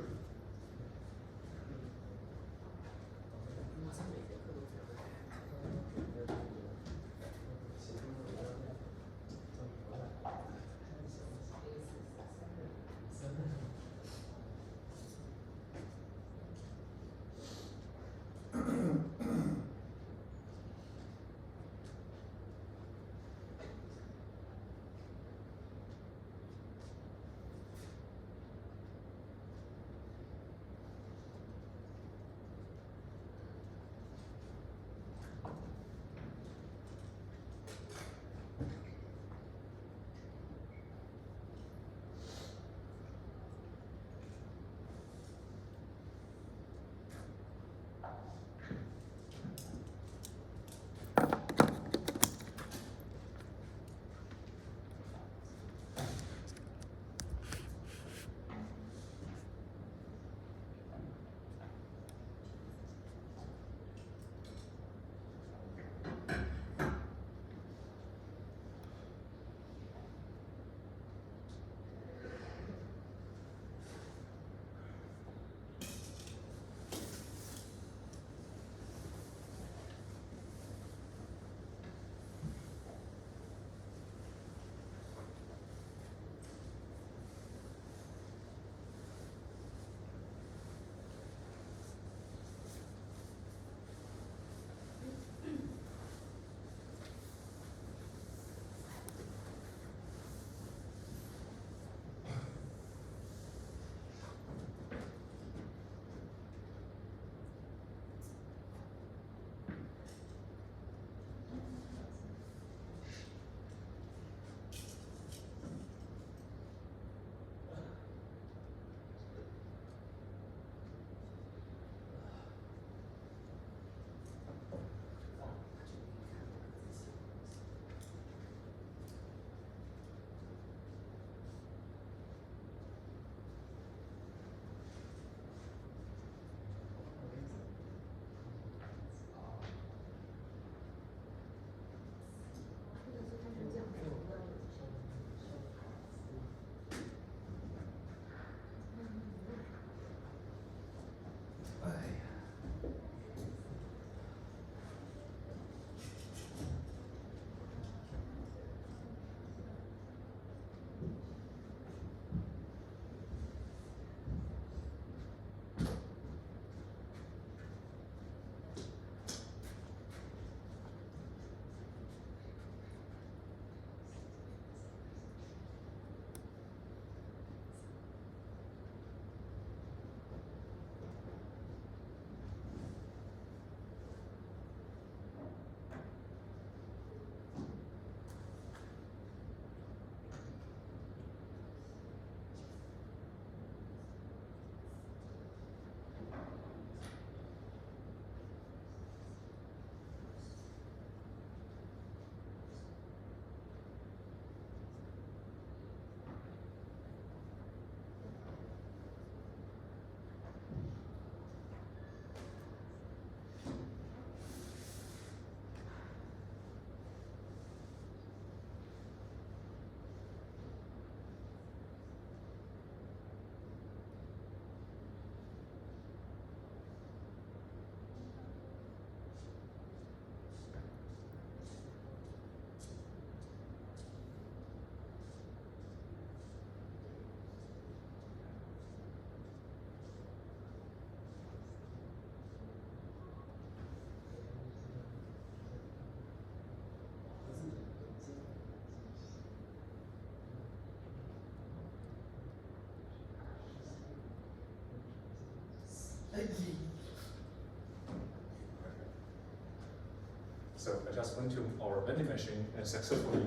[SPEAKER 1] So I just went to our vending machine and successfully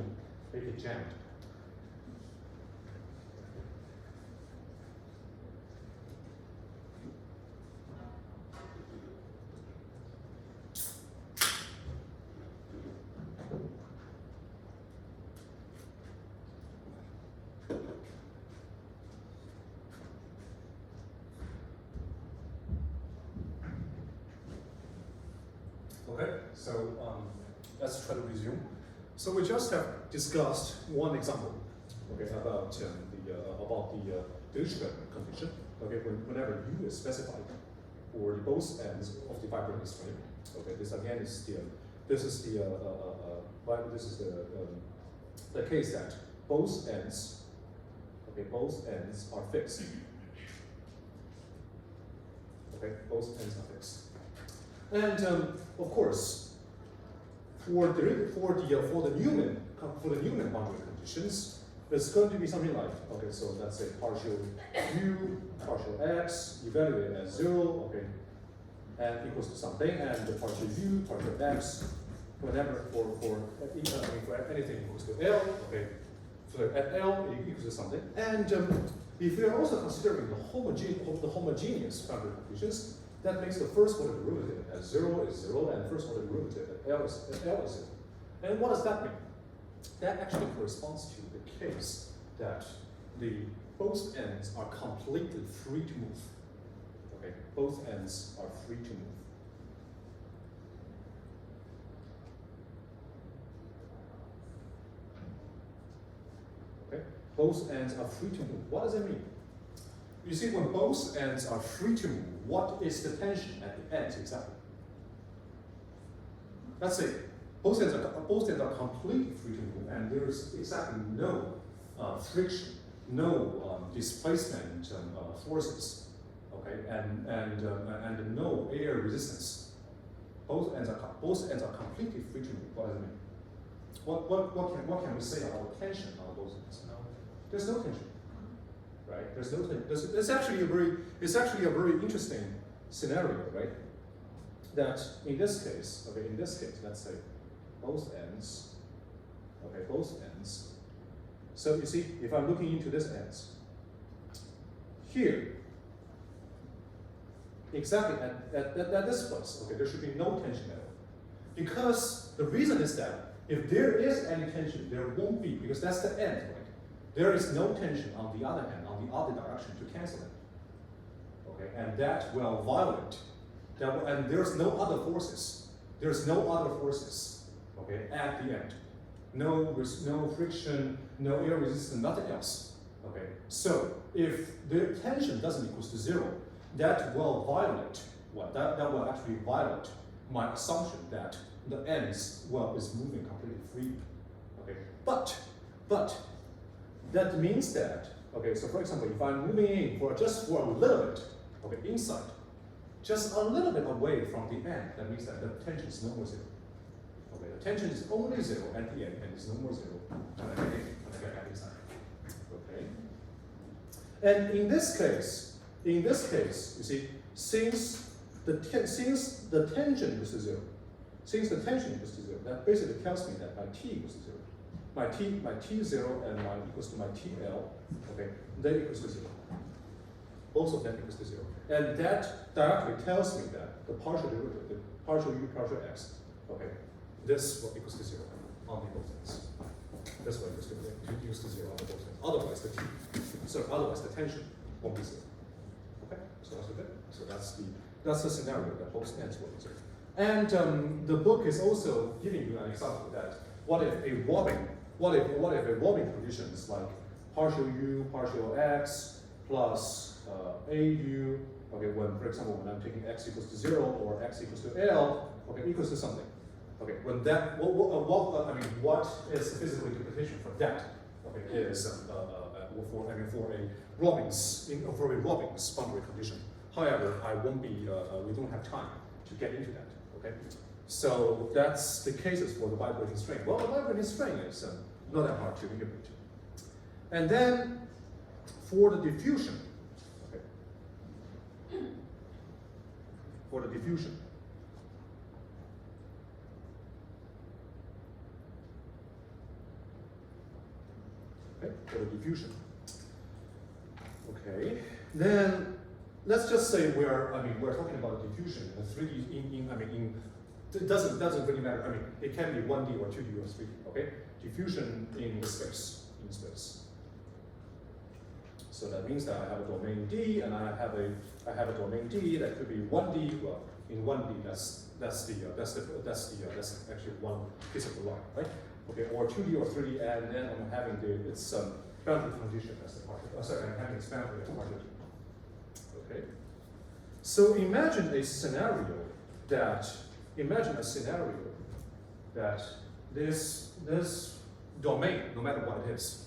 [SPEAKER 1] make it jammed. Okay, so let's try to resume. So we just have discussed one example, okay, about the Dirichlet condition. Okay, whenever U is specified for the both ends of the vibrating string. Okay, this again is the case that both ends, okay, both ends are fixed. Okay, both ends are fixed. And of course, for the Newman boundary conditions, it's going to be something like, okay, so let's say partial U, partial X, evaluated as 0, okay, and equals to something, and the partial U, partial X, whatever for anything equals to L, okay, so at L it equals to something, and if we are also considering the homogeneous boundary conditions, that makes the first order derivative at 0 is 0, and first order derivative at L is 0. And what does that mean? That actually corresponds to the case that the both ends are completely free to move. Okay, both ends are free to move. Okay, both ends are free to move. What does it mean? You see, when both ends are free to move, what is the tension at the ends exactly? Let's say both ends are completely free to move, and there is exactly no friction, no displacement forces, okay, and no air resistance. Both ends are completely free to move. What does it mean? What can we say about tension on both ends? There's no tension. Right? There's no tension. It's actually a very interesting scenario, right? That in this case, let's say both ends, okay, both ends. So you see, if I'm looking into this ends, here, exactly at this place, okay, there should be no tension at all. Because the reason is that if there is any tension, there won't be, because that's the end, right? There is no tension on the other hand, on the other direction to cancel it. Okay, and that will violate, and there's no other forces. There's no other forces, okay, at the end. No friction, no air resistance, nothing else. Okay, so if the tension doesn't equal to 0, that will violate what? That will actually violate my assumption that the ends is moving completely freely. Okay, but that means that, okay, so for example, if I'm moving in just for a little bit, okay, inside, just a little bit away from the end, that means that the tension is no more 0. Okay, the tension is only 0 at the end, and it's no more 0 when I get back inside. Okay. And in this case, you see, since the tension equals to 0, that basically tells me that my t equals to 0. My t0 and my equals to my tl, okay, they equals to 0. Both of them equals to 0. And that directly tells me that the partial derivative, the partial u, partial x, okay, this will equals to 0 on the both ends. This one equals to 0 on the both ends. Otherwise the tension won't be 0. Okay, so that's okay. So that's the scenario that both ends will be 0. And the book is also giving you an example that what if a warming condition is like partial u, partial x plus au, okay, when, for example, when I'm taking x equals to 0 or x equals to L, okay, equals to something. Okay, when that, what is the physical interpretation for that? Okay, is for a Robbins boundary condition. However, we don't have time to get into that. Okay, so that's the cases for the vibrating string. Well, the vibrating string is not that hard to interpret. And then for the diffusion, okay, for the diffusion. Okay, for the diffusion. Okay, then let's just say we're talking about diffusion in 3D it doesn't really matter. It can be 1D or 2D or 3D. Okay, diffusion in space. So that means that I have a domain D, and I have a domain D that could be 1D. Well, in 1D, that's actually one piece of the line, right? Okay, or 2D or 3D, and then I'm having its boundary condition as the part. I'm having its boundary as part of D. Okay. So imagine a scenario that this domain, no matter what it is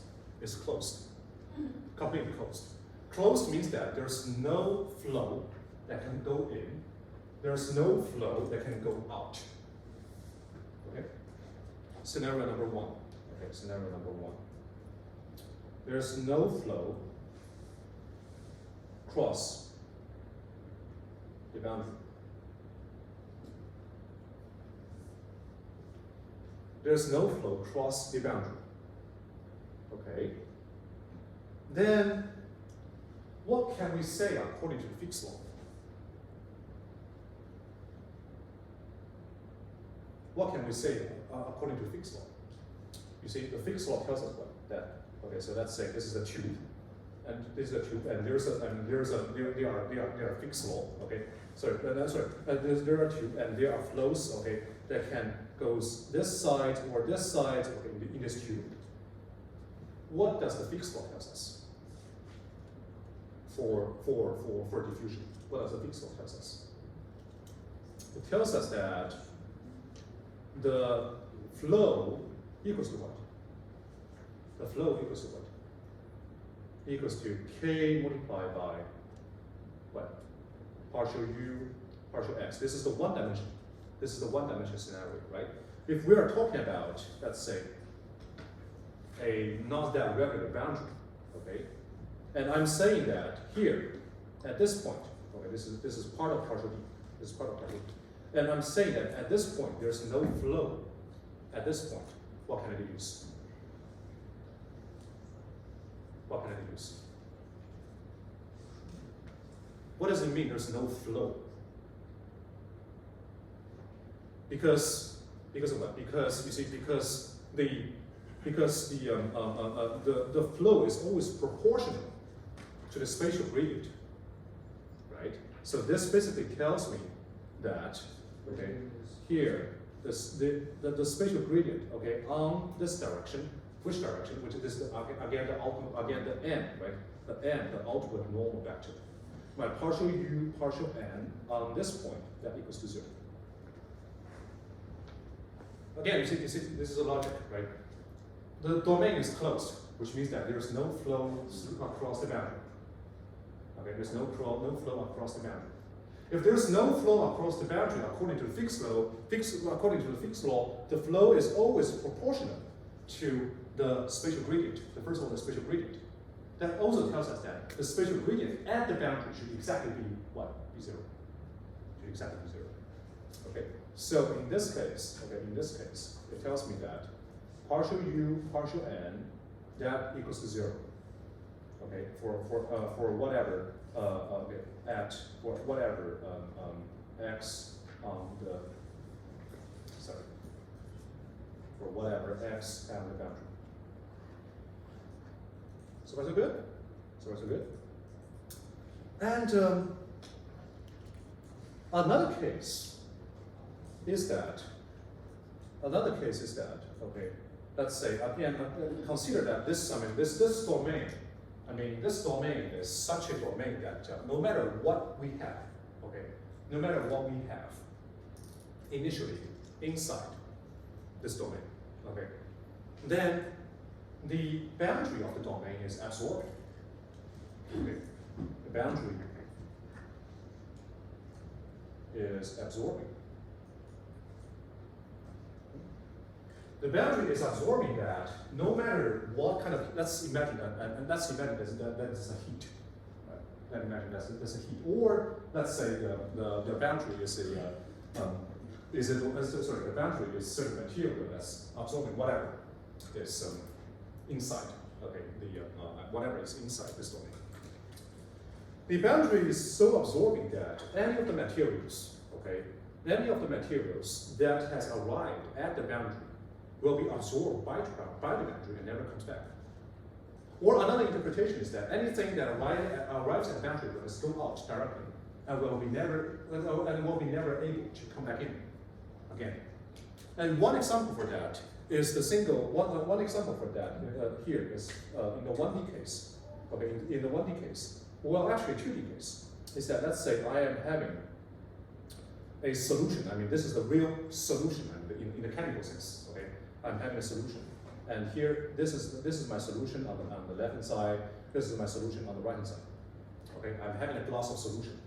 [SPEAKER 1] closed, completely closed. Closed means that there's no flow that can go in, there's no flow that can go out. Okay? Scenario number one. Okay, scenario number one. There's no flow cross the boundary. There's no flow cross the boundary. Okay. Then, what can we say according to the Fick's law? What can we say according to the Fick's law? You see, the Fick's law tells us what? That, okay, so let's say this is a tube, and this is a tube, and there are Fick's law, okay? So there are tube, and there are flows, okay, that can goes this side or this side, okay, in this tube. What does the Fick's law tell us? For diffusion, what does the Fick's law tell us? It tells us that the flow equals to what? The flow equals to what? Equals to k multiplied by what? Partial u, partial x. This is the one dimension. This is the one dimension scenario, right? If we are talking about, let's say, a not that regular boundary, okay? And I'm saying that here, at this point, okay, this is part of partial d. This is part of partial d. And I'm saying that at this point, there's no flow. At this point, what can I use? What can I use? What does it mean there's no flow? Because of what? Because you see, because the flow is always proportional to the spatial gradient, right? So this basically tells me that, okay, here the spatial gradient, okay, on this direction, which direction? Which is again the n, right? The n, the outward normal vector. My partial u, partial n on this point that equals to 0. Again, you see, this is a logic, right? The domain is closed, which means that there is no flow across the boundary. Okay, there's no flow across the boundary. If there's no flow across the boundary, according to the Fick's law, the flow is always proportional to the spatial gradient. The first one, the spatial gradient. That also tells us that the spatial gradient at the boundary should exactly be what? Be 0. Should exactly be 0. Okay. So in this case, it tells me that partial u, partial n, that equals to 0. Okay, for whatever for whatever x on the for whatever x on the boundary. So far so good. So far so good. And another case is that, okay, let's say, again, consider that this domain, this domain is such a domain that no matter what we have, okay, no matter what we have initially inside this domain, okay, then the boundary of the domain is absorbed. Okay, the boundary is absorbing. The boundary is absorbing that no matter what kind of, let's imagine that is a heat. Right? and imagine that's a heat. Or let's say the boundary is the boundary is certain material that's absorbing whatever is inside. Okay, whatever is inside this domain. The boundary is so absorbing that any of the materials, okay, any of the materials that has arrived at the boundary will be absorbed by the boundary and never comes back. Or another interpretation is that anything that arrives at the boundary will just go out directly and will be never able to come back in again. And one example for that is one example for that here is in the 1D case. Okay, in the 1D case, well, actually 2D case is that let's say I am having a solution. I mean, this is the real solution. I mean, in the chemical sense. Okay, I'm having a solution, and here this is my solution on the left hand side. This is my solution on the right hand side. Okay, I'm having a glass of solution.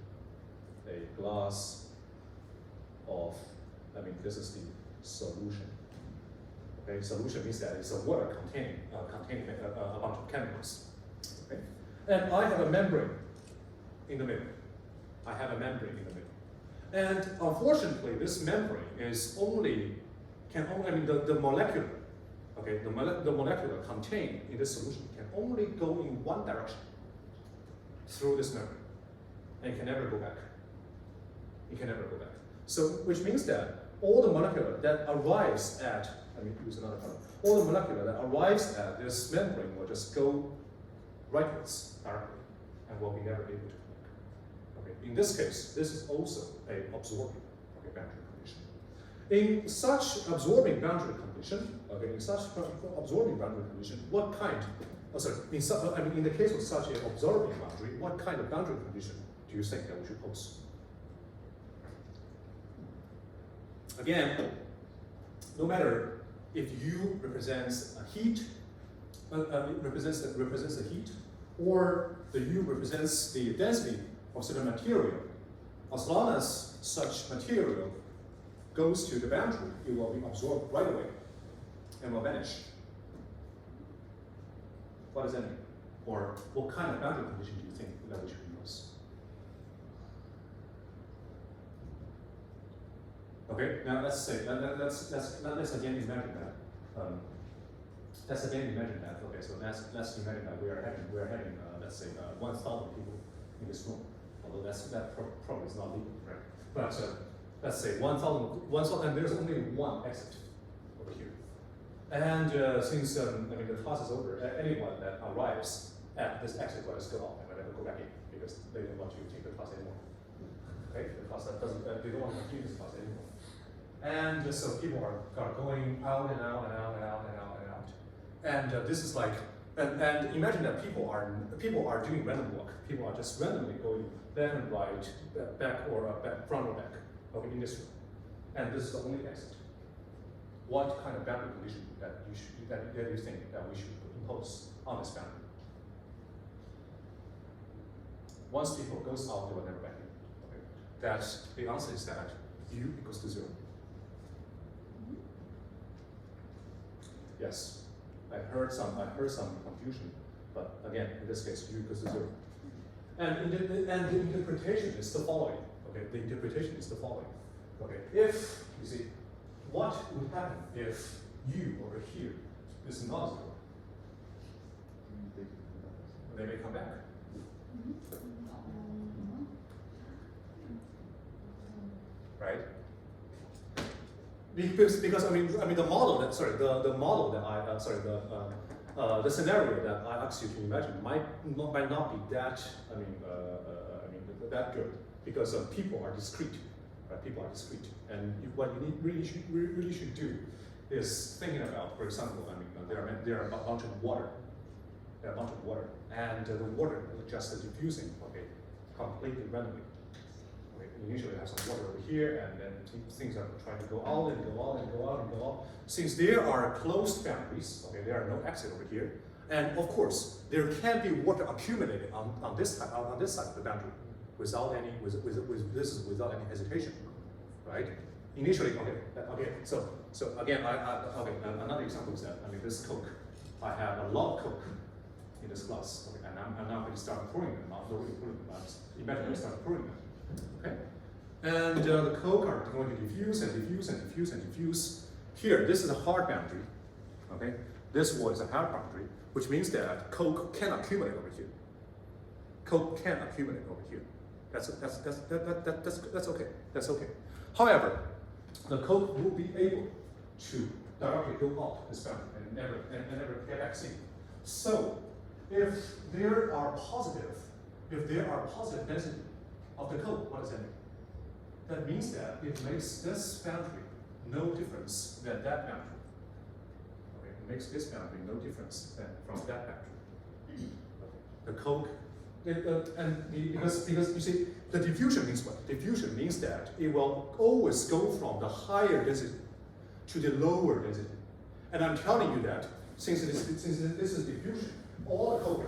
[SPEAKER 1] A glass of, I mean, this is the solution. Okay, solution means that it's a water containing a bunch of chemicals. Okay, and I have a membrane in the middle. I have a membrane in the middle. And unfortunately, this membrane is the molecular, okay, the molecular contained in this solution can only go in one direction through this membrane, and it can never go back. It can never go back. So, which means that all the molecular that arrives at, use another color, all the molecular that arrives at this membrane will just go rightwards directly, and will be never able to. In this case, this is also an absorbing boundary condition. In such absorbing boundary condition, what kind? In the case of such an absorbing boundary, what kind of boundary condition do you think that we should pose? Again, no matter if U represents a heat, represents the heat, or the U represents the density of certain material, as long as such material goes to the boundary, it will be absorbed right away and will vanish. What does that mean? Or what kind of boundary condition do you think that we should use? Okay, now let's say let's again imagine that. Let's again imagine that. Okay, so let's imagine that we are having let's say 1,000 people in this room. Although that probably is not legal, right? But let's say 1,000, and there's only one exit over here. And since the class is over, anyone that arrives at this exit will just go out and will never go back in because they don't want to take the class anymore. Okay, the class that doesn't, they don't want to continue this class anymore. And so people are going out and out and out and out and out and out. And this is like, and imagine that people are doing random walk. People are just randomly going left and right, back or back, front or back, okay, in this room. And this is the only exit. What kind of boundary condition that you think that we should impose on this boundary? Once people goes out, they will never back in. Okay. That the answer is that U equals to 0. Yes, I heard some confusion, but again, in this case, U equals to 0. And the interpretation is the following. Okay, the interpretation is the following. Okay, if you see, what would happen if U over here is not 0? They may come back. Right? Because the model that the scenario that I asked you to imagine might not be that that good because people are discrete. Right? People are discrete, and what you really should do is thinking about, for example, there are a bunch of water. There are a bunch of water, and the water is just diffusing, okay, completely randomly. Okay, initially you have some water over here, and then things are trying to go out and go out and go out and go out. Since there are closed boundaries, okay, there are no exit over here, and of course there can be water accumulated on this side of the boundary without any without any hesitation, right? Initially, okay. So again, another example is that this Coke, I have a lot of Coke in this class, okay, and I'm not going to start pouring them, not really pouring them, I'm just imaginary start pouring them, okay? And the Coke are going to diffuse and diffuse and diffuse and diffuse. Here, this is a hard boundary, okay? This wall is a hard boundary, which means that Coke can accumulate over here. Coke can accumulate over here. That's okay. That's okay. However, the Coke will be able to directly go out this boundary and never get back in. So, if there are positive density of the Coke, what does that mean? That means that it makes this boundary no difference than that boundary. Okay, it makes this boundary no difference than from that boundary. The Coke, because you see, the diffusion means what? Diffusion means that it will always go from the higher density to the lower density. And I'm telling you that since this is diffusion, all the Coke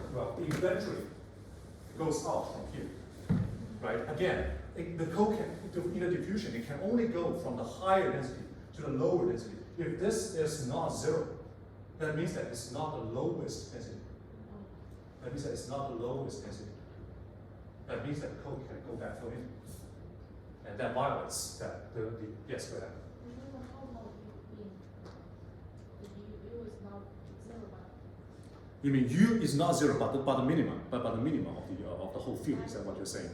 [SPEAKER 1] eventually goes out from here, right? Again, the Coke in the diffusion, it can only go from the higher density to the lower density. If this is not zero, that means that it's not the lowest density. That means that it's not the lowest density. That means that Coke can go back in. And that violates that yes, go ahead. You mean U is not zero, but the minimum, but the minimum of the whole field. Is that what you're saying?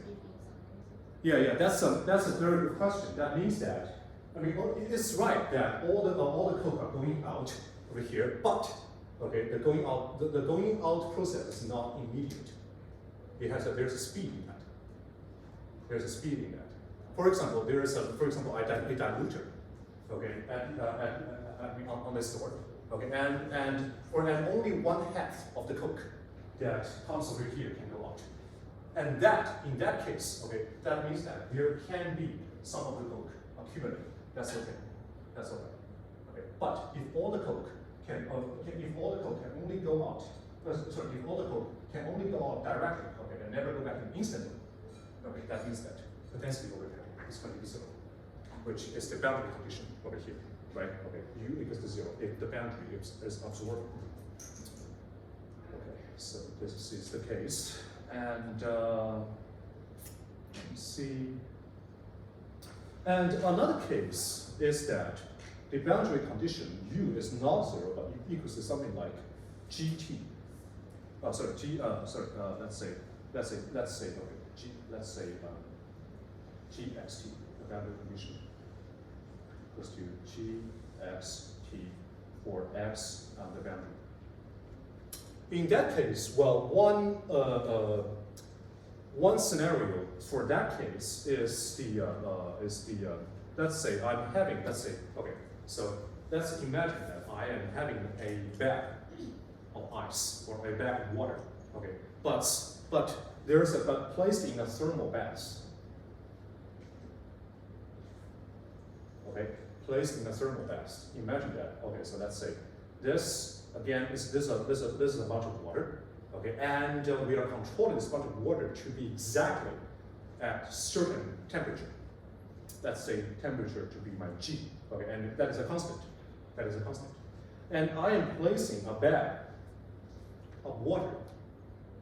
[SPEAKER 1] Yeah, that's a very good question. That means that, I mean, it's right that all the Coke are going out over here, but okay, the going out process is not immediate. There's a speed in that. There's a speed in that. For example, a diluter, okay, on this door, okay, and only 1/2 of the Coke that comes over here can go out. And that, in that case, okay, that means that there can be some of the Coke accumulated. That's okay. That's okay. Okay. But if all the Coke can only go out, if all the Coke can only go out directly, okay, and never go back in instantly, okay, that means that the density over there is going to be zero, which is the boundary condition over here, right? Okay, U equals to zero if the boundary is absorbed. Okay, so this is the case. And let me see. And another case is that the boundary condition U is not zero, but equals to something like GT. Let's say GXT, the boundary condition equals to GXT for X on the boundary. In that case, well, one scenario for that case is let's say let's imagine that I am having a bag of ice or a bag of water, okay, but placed in a thermal bath, okay, placed in a thermal bath. Imagine that, okay, so let's say this. Again, this is a bunch of water, okay, and we are controlling this bunch of water to be exactly at certain temperature. Let's say temperature to be my G, okay, and that is a constant. That is a constant. And I am placing a bag of water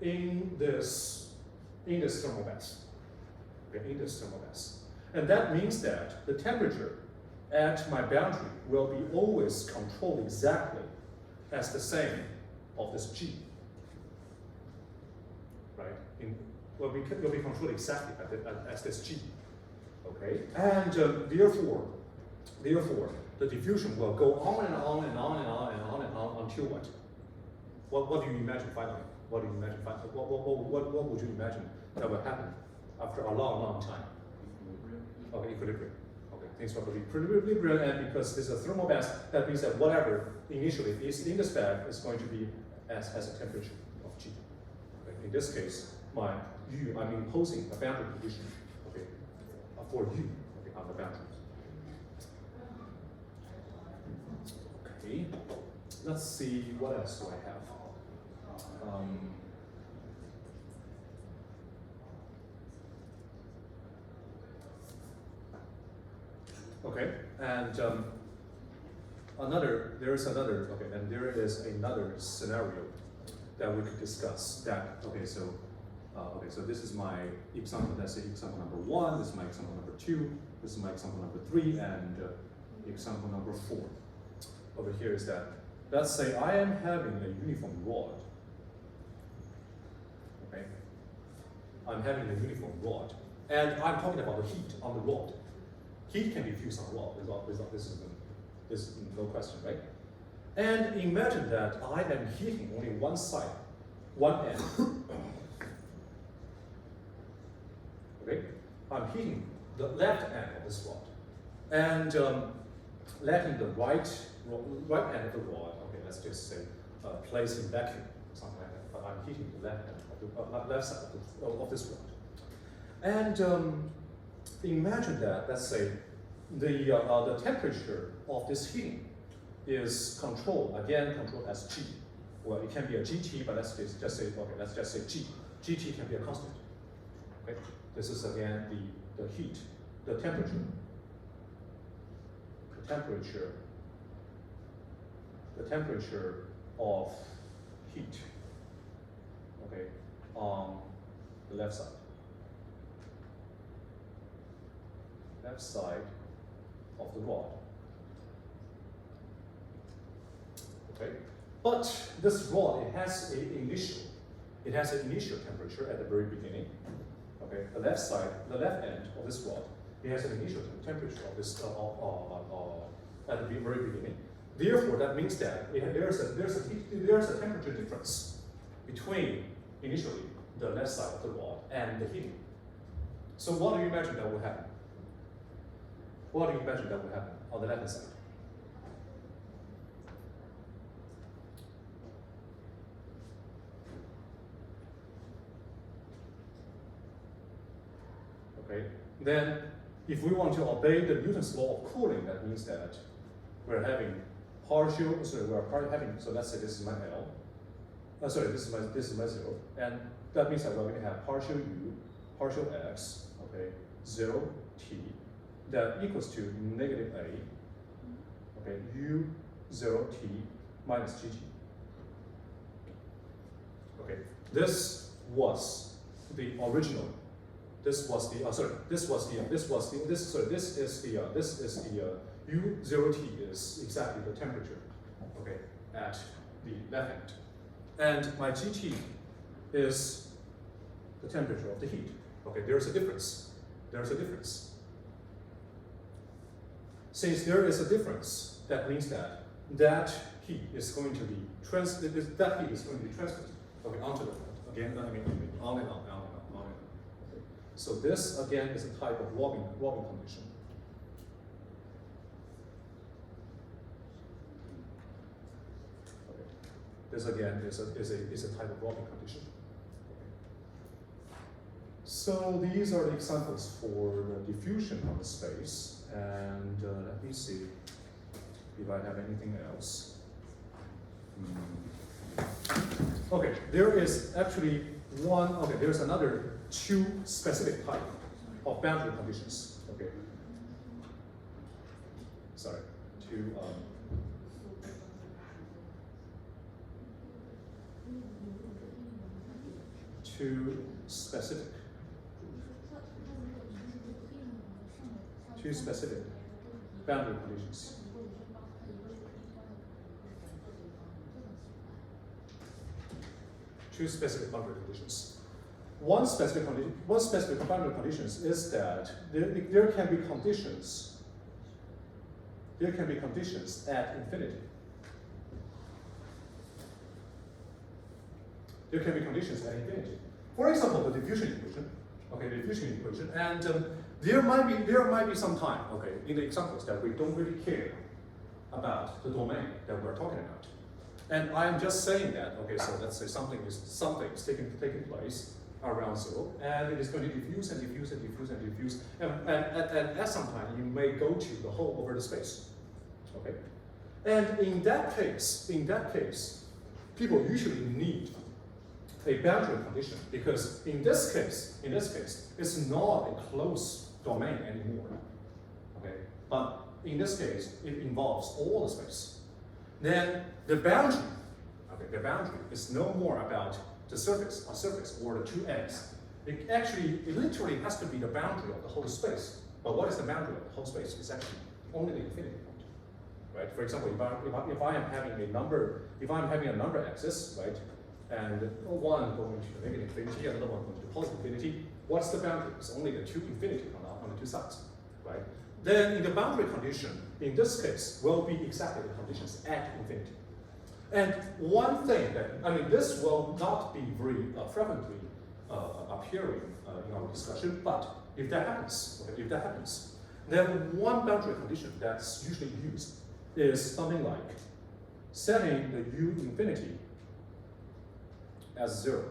[SPEAKER 1] in this thermal bath, okay, in this thermal bath, and that means that the temperature at my boundary will be always controlled exactly as the same of this G, right? Will be controlled exactly as this G, okay? And therefore, the diffusion will go on and on and on and on and on and on until what? What do you imagine finally? What do you imagine finally? What would you imagine that will happen after a long time? Okay, equilibrium. Things will be equilibrium, and because this is a thermal bath, that means that whatever initially is in this bag is going to be as a temperature of G. Okay. In this case, I'm imposing a boundary condition, okay, for U, okay, on the boundary. Okay, let's see what else do I have. Okay, and there is another scenario that we could discuss. That okay, so this is my example. Let's say example number 1. This is my example number 2. This is my example number 3, and example number 4. Over here is that, let's say I am having a uniform rod. Okay, I'm having a uniform rod, and I'm talking about the heat on the rod. Heat can be fused on rod without this is no question, right? And imagine that I am heating only one side, one end. Okay, I'm heating the left end of this rod, and letting the right end of the rod. Okay, let's just say place in vacuum, something like that. But I'm heating the left end of the left side of this rod, and imagine that. Let's say the temperature of this heating is controlled as G. Well, it can be a GT, but let's just say G. GT can be a constant. Okay, this is again the heat, the temperature of heat. Okay, on the left side of the rod. Okay, but this rod, it has an initial temperature at the very beginning. Okay, the left end of this rod, it has an initial temperature of this at the very beginning. Therefore, that means that there's a temperature difference between initially the left side of the rod and the heating. So what do you imagine that will happen? What do you imagine that will happen on the left-hand side? Okay, then if we want to obey the Newton's law of cooling, that means that we're having so let's say this is my L. This is my 0, and that means that we're going to have partial U, partial X, okay, 0 T, that equals to negative A, okay, U 0 T minus GT. Okay, this is the U 0 T is exactly the temperature, okay, at the left end. And my GT is the temperature of the heat. Okay, there's a difference. Since there is a difference, that means that heat is going to be transferred, okay, onto the rod. Again, on and on. Okay. So this again is a type of Robin condition. Okay. This again is a type of Robin condition. Okay. So these are the examples for the diffusion of the space, and let me see if I have anything else. Okay, there is actually there's another 2 specific type of boundary conditions. Okay. Sorry, 2 specific boundary conditions. Two specific boundary conditions. One specific boundary conditions is that there can be conditions at infinity. There can be conditions at infinity. For example, the diffusion equation. Okay, the diffusion equation, and there might be some time, okay, in the examples that we don't really care about the domain that we're talking about. And I am just saying that, okay, so let's say something is taking place around 0, and it is going to diffuse and diffuse and diffuse and diffuse, and at some time you may go to the whole over the space. Okay? And in that case, people usually need a boundary condition, because in this case, it's not a closed domain anymore. Okay? But in this case, it involves all the space. Then the boundary Okay, the boundary is no more about the surface or the two ends. It literally has to be the boundary of the whole space. But what is the boundary of the whole space? It's actually only the infinity point, right? For example, if I am having a number axis, right, and one going to the negative infinity, another one going to the positive infinity, what's the boundary? It's only the two infinity on the two sides, right? Then in the boundary condition, in this case, will be exactly the conditions at infinity. And one thing that, this will not be very frequently appearing in our discussion, but if that happens, then one boundary condition that's usually used is something like setting the u infinity as 0.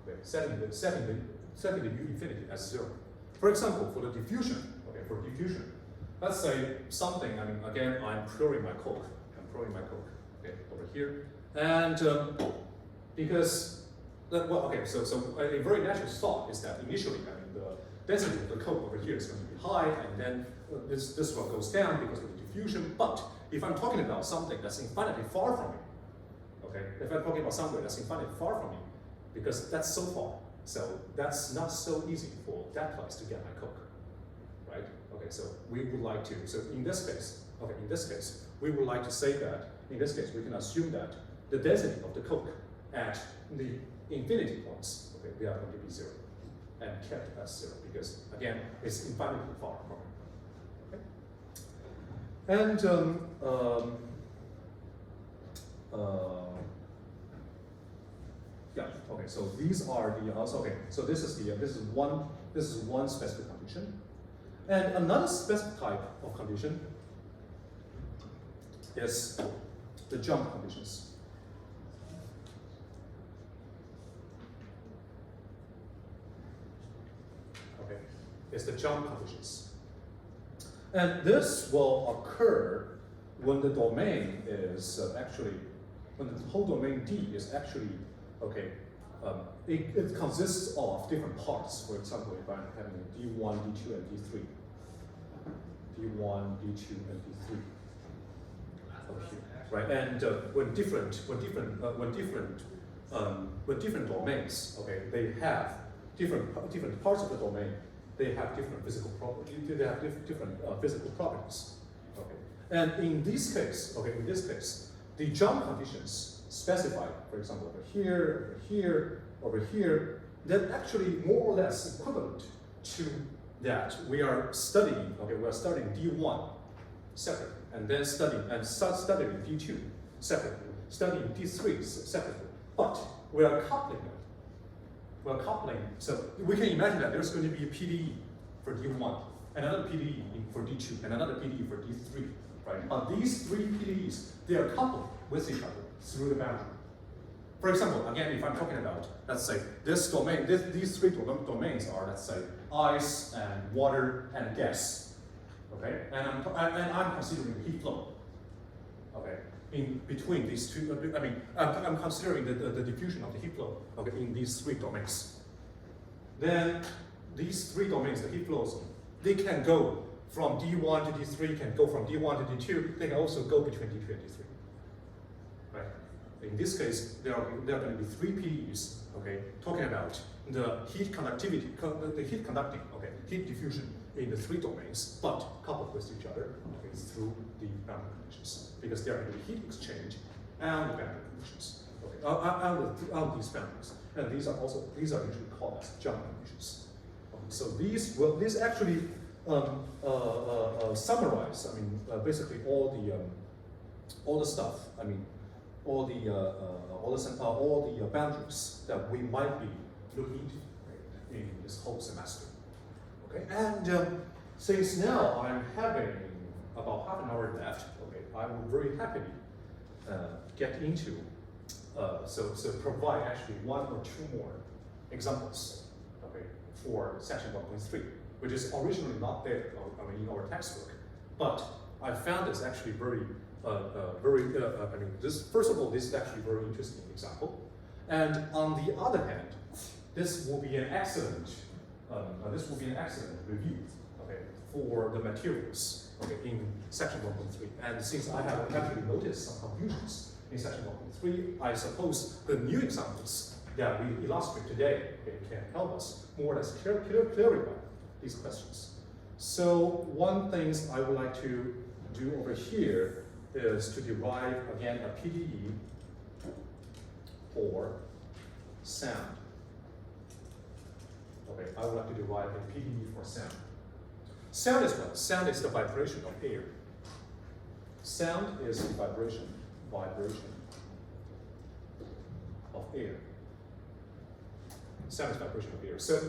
[SPEAKER 1] Okay, setting the u infinity as 0. For example, for the diffusion, let's say something, again, I'm pouring my Coke, okay, over here. And because, so a very natural thought is that initially, the density of the Coke over here is going to be high, and then this one goes down because of the diffusion. But if I'm talking about something that's infinitely far from me, okay, if I'm talking about somewhere that's infinitely far from me, because that's so far, so that's not so easy for that place to get my Coke, right? Okay, so we would like to, so in this case, we would like to say that, in this case, we can assume that the density of the Coke at the infinity points, okay, they are going to be 0 and kept as 0 because, again, it's infinitely far from it. Okay? And yeah, okay, so these are the so this is one specific condition. And another specific type of condition is the jump conditions. Okay, it's the jump conditions. And this will occur when the domain is when the whole domain D is actually, okay, it consists of different parts. For example, if I'm having D1, D2, and D3. D1, D2, and D3. Okay, right? And when different domains, okay, they have different parts of the domain. They have different physical properties. They have different physical properties. Okay, and in this case, the jump conditions specified, for example, over here, over here, that actually more or less equivalent to that we are studying. Okay, we are studying D1 separately, and then studying D2 separately, studying D3 separately. But we are coupling them. We're coupling, so we can imagine that there's going to be a PDE for D1, another PDE for D2, and another PDE for D3, right? These three PDEs, they are coupled with each other through the boundary. For example, again, if I'm talking about, let's say, this domain, these three domains are, let's say, ice and water and gas, okay? And I'm considering heat flow, okay? In between these two, I'm considering the diffusion of the heat flow, okay, in these three domains. Then these three domains, the heat flows, they can go from D1 to D3, can go from D1 to D2, they can also go between D2 and D3, right? In this case, there are going to be three PDEs, okay, talking about the heat conductivity, heat diffusion in the three domains, but coupled with each other, okay, through the boundary conditions, because there are going to be heat exchange and the boundary conditions, okay, on these boundaries, and these are usually called as jump conditions. Okay, so these actually summarize, basically all the stuff, all the boundaries that we might be looking into, right, in this whole semester. Okay, and since now I'm having about half an hour left, okay, I will very happily get into so provide actually one or two more examples, okay, for section 1.3, which is originally not there, in our textbook, but I found this actually first of all, this is actually a very interesting example, and on the other hand, this will be an excellent review, okay, for the materials, okay, in section 1.3. And since I have actually noticed some confusions in section 1.3. I suppose the new examples that we illustrate today can help us more or less clarify these questions. So one thing I would like to do over here is to derive again a PDE for sound. Okay, I would like to derive a PDE for sound. Sound is what? Sound is the vibration of air. Sound is the vibration of air. Sound is vibration of air. So,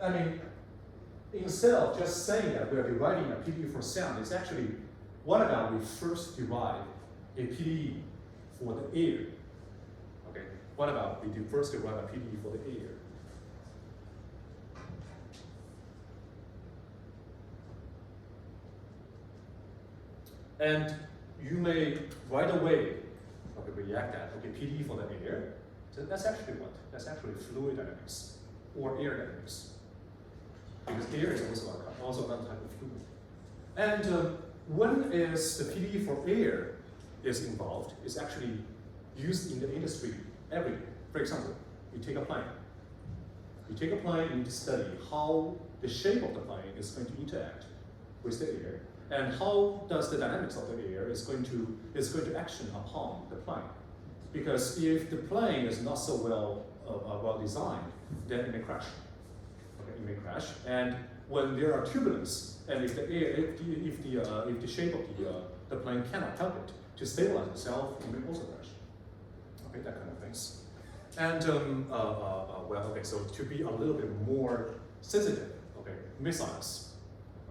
[SPEAKER 1] I mean, instead of just saying that we are deriving a PDE for sound, it's actually, what about we first derive a PDE for the air? Okay, what about we do first derive a PDE for the air? And you may right away react that, okay, PDE for the air, so that's actually what? That's actually fluid dynamics or air dynamics. Because air is also another type of fluid. And when is the PDE for air is involved, is actually used in the industry every day. For example, you take a plane. You take a plane, you need to study how the shape of the plane is going to interact with the air, and how does the dynamics of the air is going to action upon the plane. Because if the plane is not so well designed, then it may crash. Okay, it may crash. And when there are turbulence, and if the shape of the plane cannot help it to stabilize itself, it may also crash. Okay, that kind of things. And well, okay, so to be a little bit more sensitive, okay, missiles.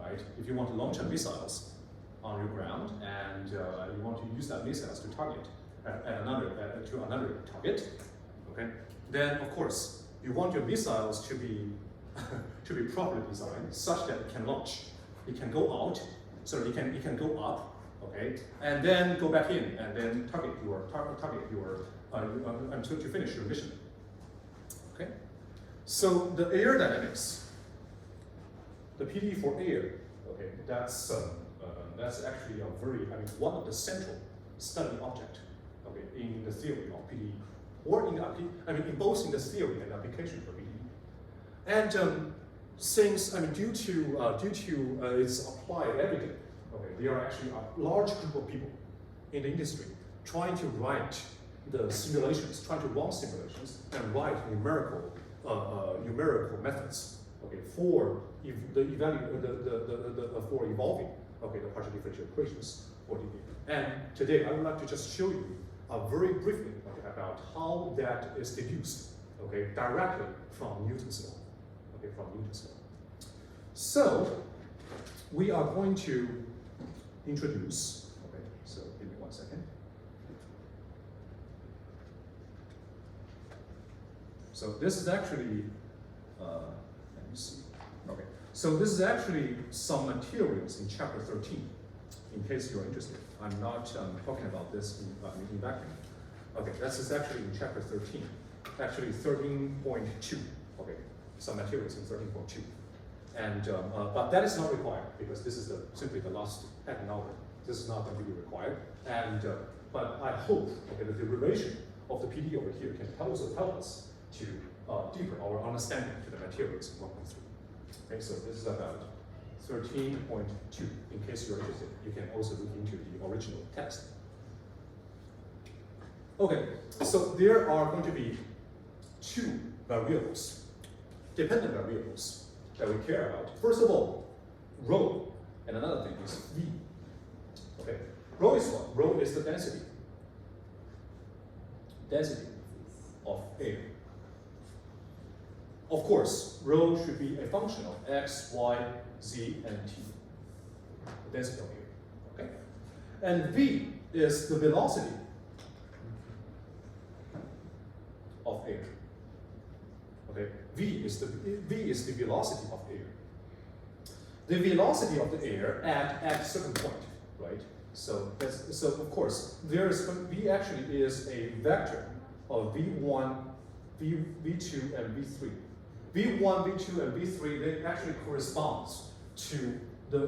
[SPEAKER 1] Right? If you want to launch a missiles on your ground and you want to use that missiles to target to another target, okay, then of course you want your missiles to be to be properly designed such that it can launch, it can go out, so it can go up, okay, and then go back in and then target your until you finish your mission. Okay, so the air dynamics. The PDE for air, okay, that's actually one of the central study object, okay, in the theory of PDE, or in both in the theory and application for PDE. And since due to its applied every day, okay, there are actually a large group of people in the industry trying to write the simulations, trying to run simulations and write numerical methods. Okay, for evolving, okay, the partial differential equations for the air. And today I would like to just show you very briefly about how that is deduced, okay, directly from Newton's law, okay, from Newton's law. So we are going to introduce, okay, so give me 1 second. So this is actually. Let me see. Okay, so this is actually some materials in chapter 13, in case you're interested. I'm not talking about this in vacuum. Okay, this is actually in chapter 13, actually 13.2. Okay, some materials in 13.2, and but that is not required because this is simply the last half an hour. This is not going to be required, and but I hope okay that the relation of the PD over here can also help us to deepen our understanding to the materials in 1.3. Okay, so this is about 13.2. In case you're interested, you can also look into the original text. Okay, so there are going to be two variables, dependent variables that we care about. First of all, rho, and another thing is V. Okay, rho is what? Rho is the density of air. Of course, rho should be a function of x, y, z, and t, the density of air. Okay, and v is the velocity of air. Okay, v is the velocity of air. The velocity of the air at a certain point, right? So of course v actually is a vector of v1, v2, and v3. v1, v2, and v3 they actually corresponds to the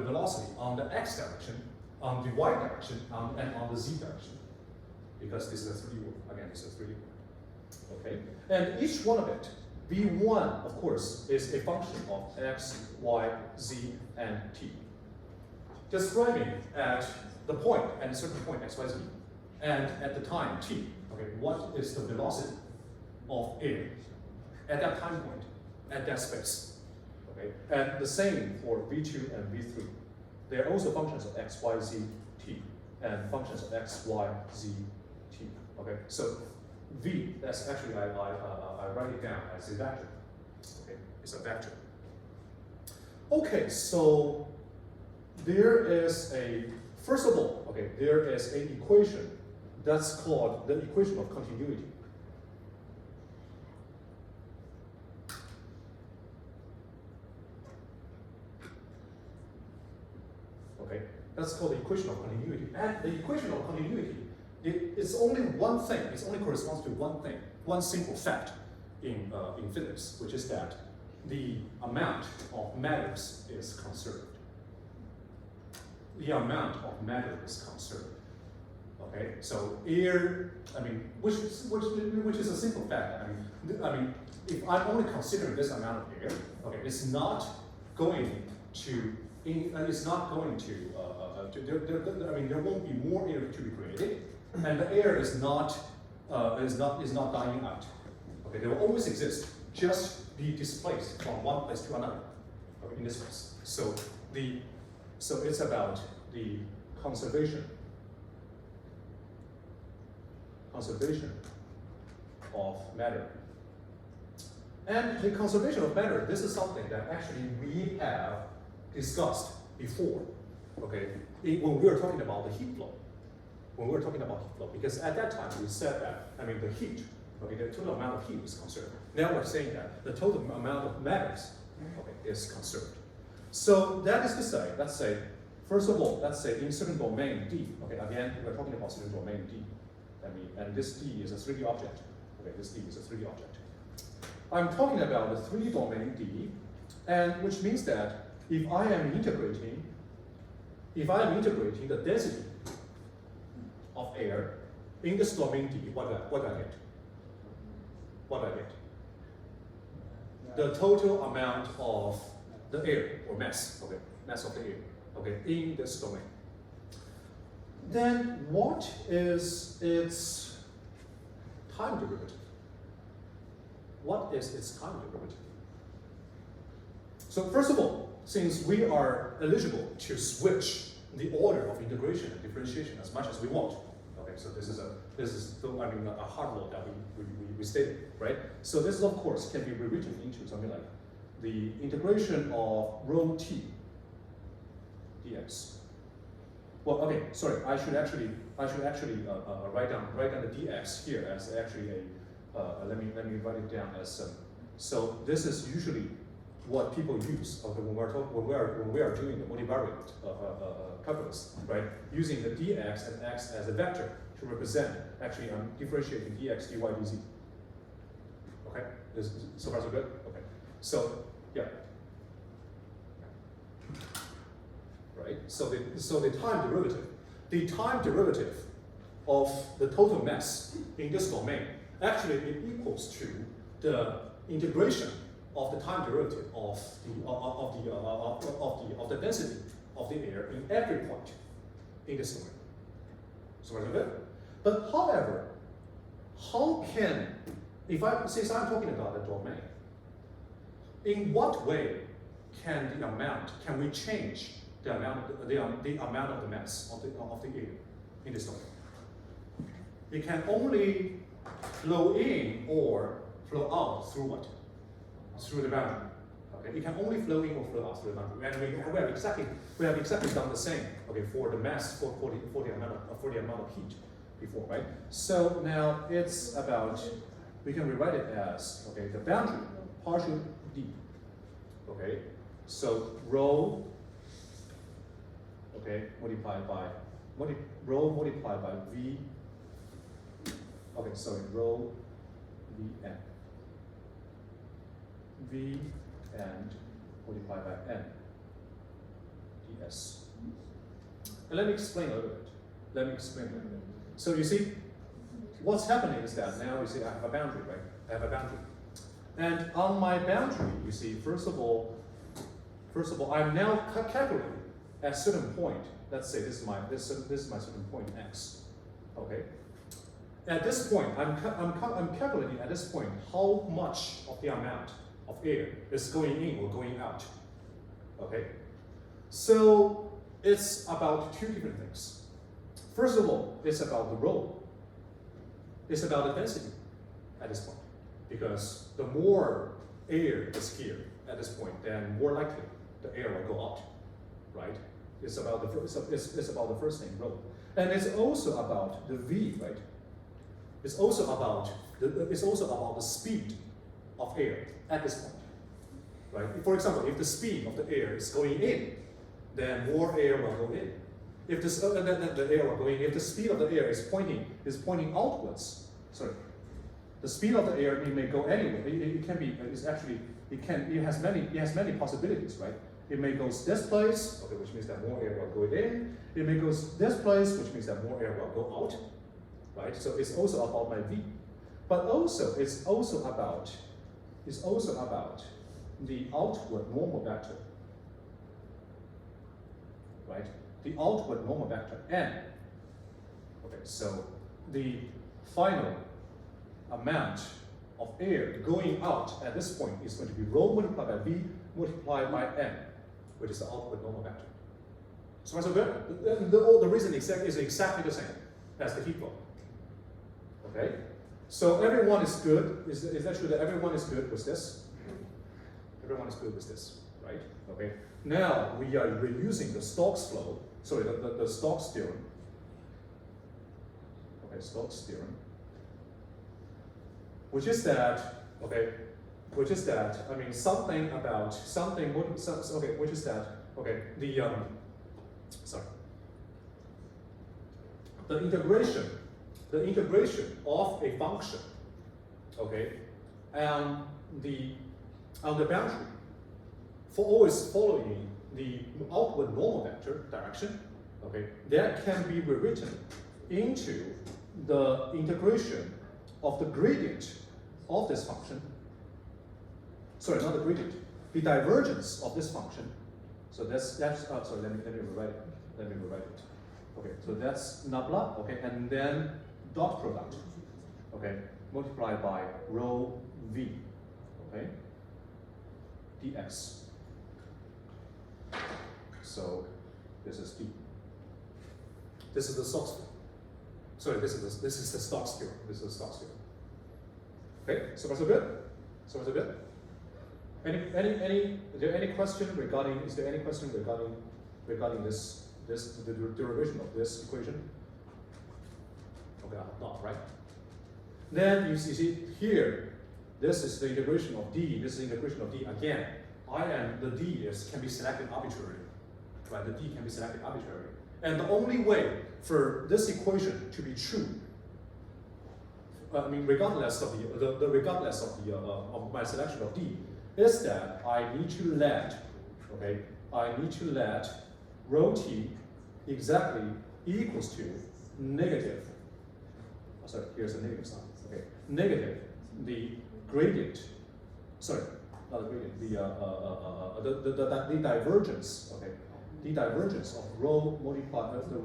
[SPEAKER 1] velocity on the x direction, on the y direction, and on the z direction. because this is a 3D world. Again, this is a 3D world. Okay, and each one of it, V1, of course, is a function of x, y, z, and t. Describing at the point, at a certain point, x, y, z, and at the time, t. Okay, what is the velocity of air at that time point, at that space? Okay, and the same for V2 and V3. They are also functions of x, y, z, t, and functions of x, y, z, t. Okay, so v, that's actually I write it down as a vector. Okay, it's a vector. Okay, so there is a, first of all, okay, there is an equation that's called the equation of continuity. Okay, that's called the equation of continuity. And the equation of continuity, it's only one thing, it only corresponds to one thing, one simple fact in physics, which is that the amount of matters is conserved. The amount of matter is conserved. Okay, so air, I mean, which is a simple fact. I mean, if I'm only considering this amount of air, okay, it's not going to, there won't be more air to be created, and the air is not dying out. Okay, they will always exist, just be displaced from one place to another. Okay, in this case, so it's about the conservation of matter. And the conservation of matter, this is something that actually we have discussed before, okay, when we were talking about the heat flow. When we were talking about heat flow, because at that time we said that, I mean, the heat, okay, the total amount of heat is conserved. Now we're saying that the total amount of matters, okay, is conserved. So that is to say, let's say, first of all, let's say in certain domain D, okay, again, we're talking about certain domain D, and this D is a 3D object, okay, this D is a 3D object. I'm talking about the 3D domain D, and which means that if I am integrating the density of air in this domain D, what do I get? What do I get? The total amount of the air, or mass, okay, mass of the air, okay, in this domain. Then what is its time derivative? What is its time derivative? So first of all, since we are eligible to switch the order of integration and differentiation as much as we want, okay, so this is a hard law that we stated, right? So this, of course, can be rewritten into something like the integration of rho t dx. Well, okay, sorry, I should actually write down the dx here as actually a let me write it down as so this is usually what people use when we are doing the multivariate calculus, right? Using the dx and x as a vector to represent, actually I'm differentiating dx, dy, dz. Okay, so far so good? Okay, so yeah. Right, so the time derivative of the total mass in this domain, actually it equals to the integration of the time derivative of the density of the air in every point in this domain. So far so good? But however, how can, since I'm talking about the domain, in what way can we change the amount of the mass of the air in this domain? It can only flow in or flow out through what? Through the boundary. Okay, it can only flow in or flow out through the boundary. And we have exactly done the same. Okay, for the mass for the amount of heat before, right? So now it's about, we can rewrite it as, okay, the boundary partial d. Okay, so rho, okay, multiplied by rho multiplied by v. Okay, sorry, rho v n. V and multiplied by n ds. And let me explain a little bit. So you see, what's happening is that now you see I have a boundary, right? I have a boundary. And on my boundary, you see, first of all, I'm now calculating at a certain point. Let's say this is my certain point x. Okay. At this point, I'm calculating at this point how much of the amount of air is going in or going out. Okay. So it's about two different things. First of all, it's about the rho. It's about the density at this point, because the more air is here at this point, then more likely the air will go out, right? It's about the first thing, rho, and it's also about the v, right? It's also about the speed of air at this point, right? For example, if the speed of the air is going in, then more air will go in. If the speed of the air is pointing outwards, sorry, the speed of the air, it may go anywhere. It has many possibilities, right? It may go this place, okay, which means that more air will go in. It may go this place, which means that more air will go out, right? So it's also about my v, but also it's also about the outward normal vector, right? The outward normal vector n. Okay, so the final amount of air going out at this point is going to be rho multiplied by v multiplied by n, which is the outward normal vector. So the reason is exactly the same as the heat flow. Okay, so everyone is good. Is that true that everyone is good with this? Everyone is good with this, right? Okay. Now we are reusing the Stokes flow. Sorry, the Stokes theorem. Okay, Stokes theorem. Which is that, okay, which is that, I mean, something about something, okay, which is that, okay, the integration of a function, okay, on the boundary, for always following the outward normal vector direction, okay, that can be rewritten into the integration of the gradient of this function. Sorry, not the gradient, the divergence of this function. So that's sorry, let me rewrite it. Let me rewrite it. Okay, so that's nabla, okay, and then dot product, okay, multiplied by rho v, okay, dx. So this is d. This is the Stokes theorem. Sorry, this is the Stokes theorem. This is the Stokes theorem. Okay, so far so good. So far so good. Is there any question regarding? Is there any question regarding this the derivation of this equation? Okay, not right. Then you see here, this is the integration of d. This is the integration of d again. The d can be selected arbitrarily, right? The d can be selected arbitrarily, and the only way for this equation to be true, I mean, regardless of of my selection of d, is that I need to let rho t exactly equals to negative. Oh, sorry, here's a negative sign. Okay, negative the gradient. Sorry, not the gradient. The divergence. Okay, the divergence of rho multiplied by v.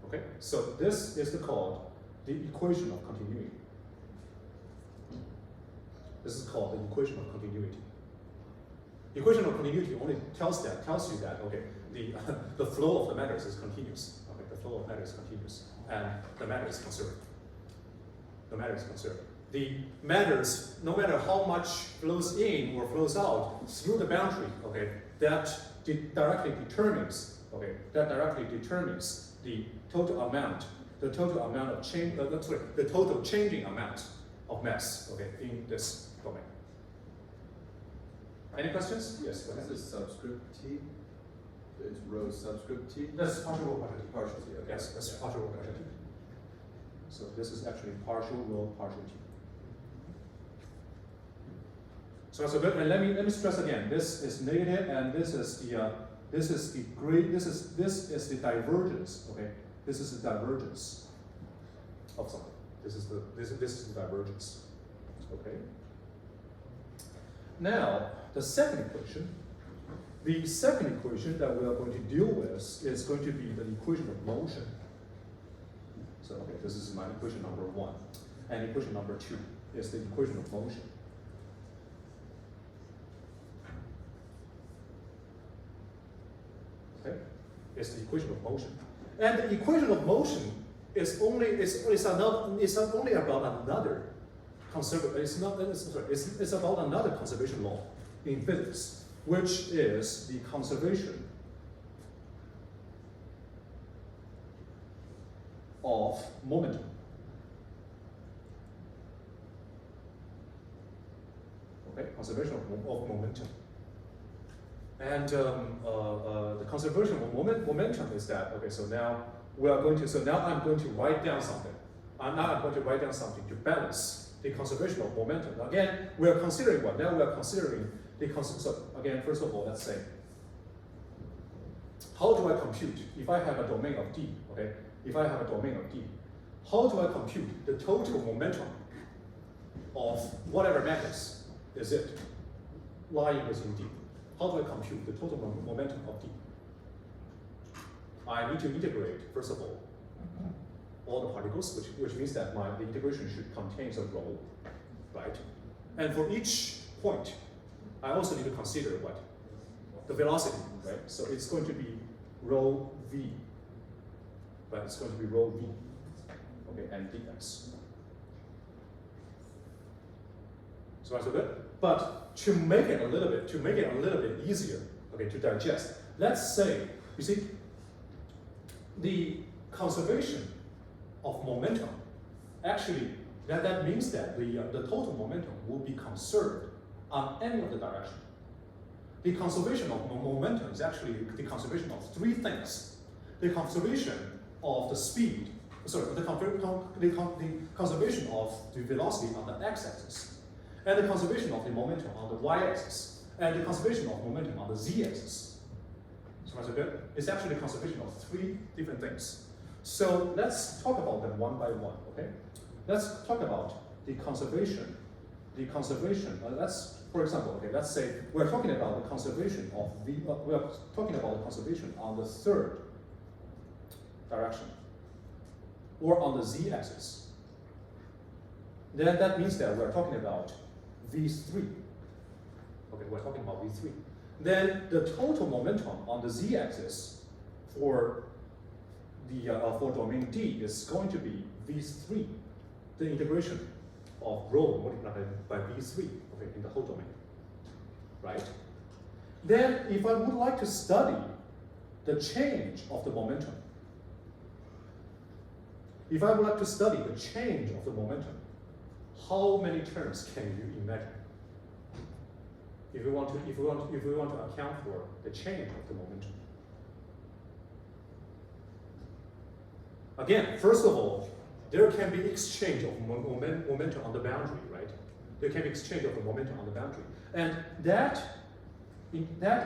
[SPEAKER 1] Okay, so this is called the equation of continuity. This is called the equation of continuity. Equation of continuity only tells you that okay, the flow of the matters is continuous. Okay, the flow of matter is continuous, and the matter is conserved. The matter is conserved. The matters, no matter how much flows in or flows out through the boundary, okay, that directly determines the total amount, the total changing amount of mass, okay, in this domain. Any questions? Yes, go ahead.
[SPEAKER 2] This is subscript t. It's rho subscript t.
[SPEAKER 1] That's partial rho partial t.
[SPEAKER 2] Partial t. Okay.
[SPEAKER 1] Yes, that's partial rho partial t. So this is actually partial rho partial t. So good. And let me stress again. This is negative, and this is the divergence. Okay, This is the divergence of something. This is the divergence. Okay. Now, the second equation. The second equation that we are going to deal with is going to be the equation of motion. So, okay, this is my equation number 1. And equation number 2 is the equation of motion. Okay? It's the equation of motion. And the equation of motion is only about another it's about another conservation law in physics, which is the conservation of momentum. Okay, conservation of momentum. And the conservation of momentum is that, okay, so now I'm going to write down something. I'm going to write down something to balance the conservation of momentum. Again, we are considering what? Now we are considering so again, first of all, let's say, how do I compute, if I have a domain of D, okay? If I have a domain of D, how do I compute the total momentum of whatever matrix is it lying within D? How do I compute the total momentum of D? I need to integrate, first of all the particles, which means that the integration should contain a rho, right? And for each point, I also need to consider what? The velocity, right? So it's going to be rho v, right? It's going to be rho v, okay, and dx. So that's good. But to make it a little bit easier, okay, to digest, let's say, you see, the conservation of momentum, actually, that means that the total momentum will be conserved on any of the direction. The conservation of momentum is actually the conservation of 3 things. The conservation of the speed, the conservation of the velocity on the x-axis, and the conservation of the momentum on the y-axis, and the conservation of momentum on the z-axis. So that's good. It's actually the conservation of 3 different things. So let's talk about them one by one, okay? Let's talk about the conservation. For example, okay, let's say we're talking about the conservation of we are talking about the conservation on the 3rd direction, or on the z-axis. Then that means that we're talking about v3. Okay, we're talking about v3. Then the total momentum on the z-axis for domain D is going to be v3, the integration of rho multiplied by v3, okay, in the whole domain, right? Then, if I would like to study the change of the momentum, how many terms can you imagine? If we want to account for the change of the momentum. Again, first of all, there can be exchange of momentum on the boundary, right? There can be exchange of the momentum on the boundary. And that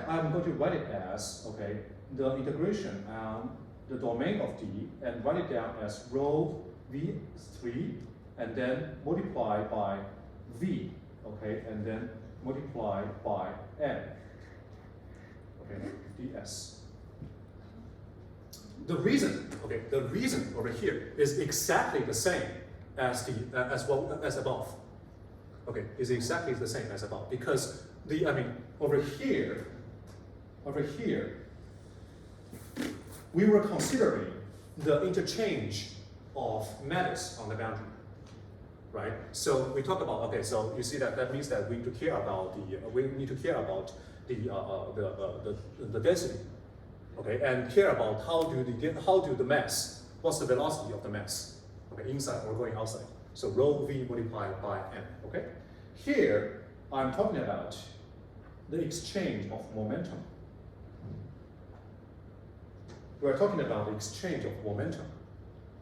[SPEAKER 1] I'm going to write it as, okay, the integration on the domain of D, and write it down as rho v3, and then multiply by v, okay, and then multiply by n, okay, ds. The reason over here is exactly the same as above. Okay, is exactly the same as above, because over here, we were considering the interchange of matters on the boundary, right? So we talk about, okay, so you see that means that we need to care about the density. Okay, and care about how do the mass, what's the velocity of the mass, okay, inside or going outside. So rho v multiplied by m, okay? Here, I'm talking about the exchange of momentum. We're talking about the exchange of momentum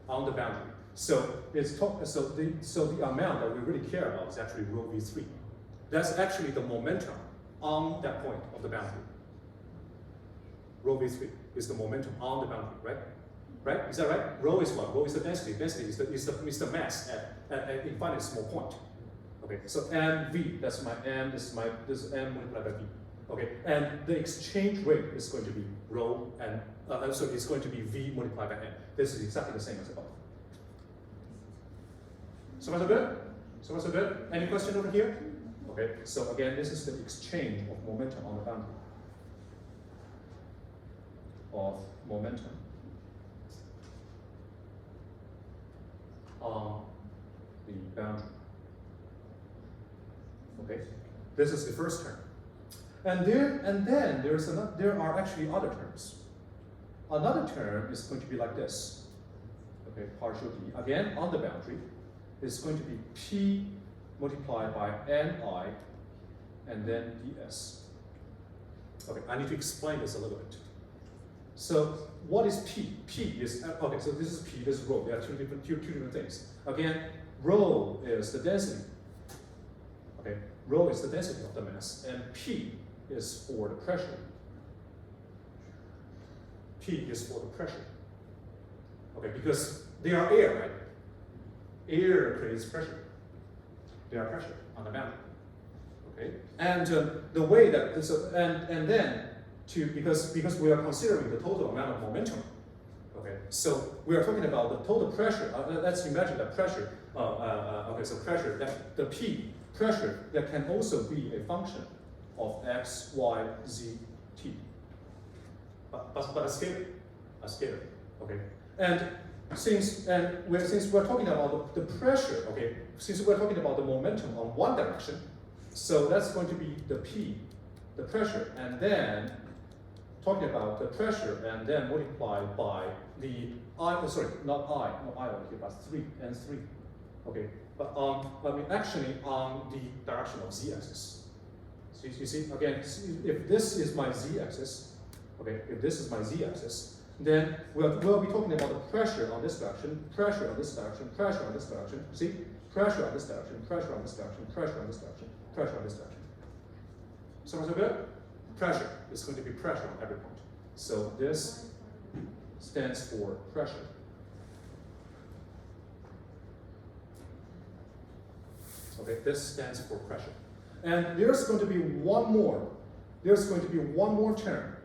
[SPEAKER 1] on the boundary. So the amount that we really care about is actually rho v3. That's actually the momentum on that point of the boundary. Rho v3 is the momentum on the boundary, right? right? Is that right? Rho is what? Rho is the density. Density is the mass at infinitely small point. Okay, so mv, that's my m, this is m multiplied by v. Okay, and the exchange rate is going to be rho and so it's going to be v multiplied by n. This is exactly the same as above. So far so good? So far so good? Any question over here? Okay, so again, this is the exchange of momentum on the boundary. Of momentum on the boundary. Okay, this is the first term. And then there are actually other terms. Another term is going to be like this. Okay, partial d. Again, on the boundary, is going to be p multiplied by ni and then ds. Okay, I need to explain this a little bit. So what is p? P is, okay, so this is p, this is rho. There are two different things. Again, rho is the density. Okay, rho is the density of the mass, and p is for the pressure. P is for the pressure. Okay, because they are air, right? Air creates pressure. There are pressure on the boundary. Okay, and the way that this and then because we are considering the total amount of momentum. Okay, so we are talking about the total pressure. Let's imagine that pressure. Okay, so pressure that the p pressure that can also be a function of x, y, z, t. But a scalar. Okay, and since we're talking about the pressure. Okay, since we're talking about the momentum on one direction, so that's going to be the p, the pressure, and then talking about the pressure and then multiplied by the over here, but 3 and 3. Okay, but actually on the direction of z-axis. So you see, again, if this is my z-axis, okay, if this is my z-axis, then we'll be talking about the pressure on this direction, pressure on this direction, pressure on this direction. See, pressure on this direction, pressure on this direction, pressure on this direction, pressure on this direction. So good? Pressure is going to be pressure on every point. So this stands for pressure. Okay, this stands for pressure. And there's going to be one more. There's going to be one more term.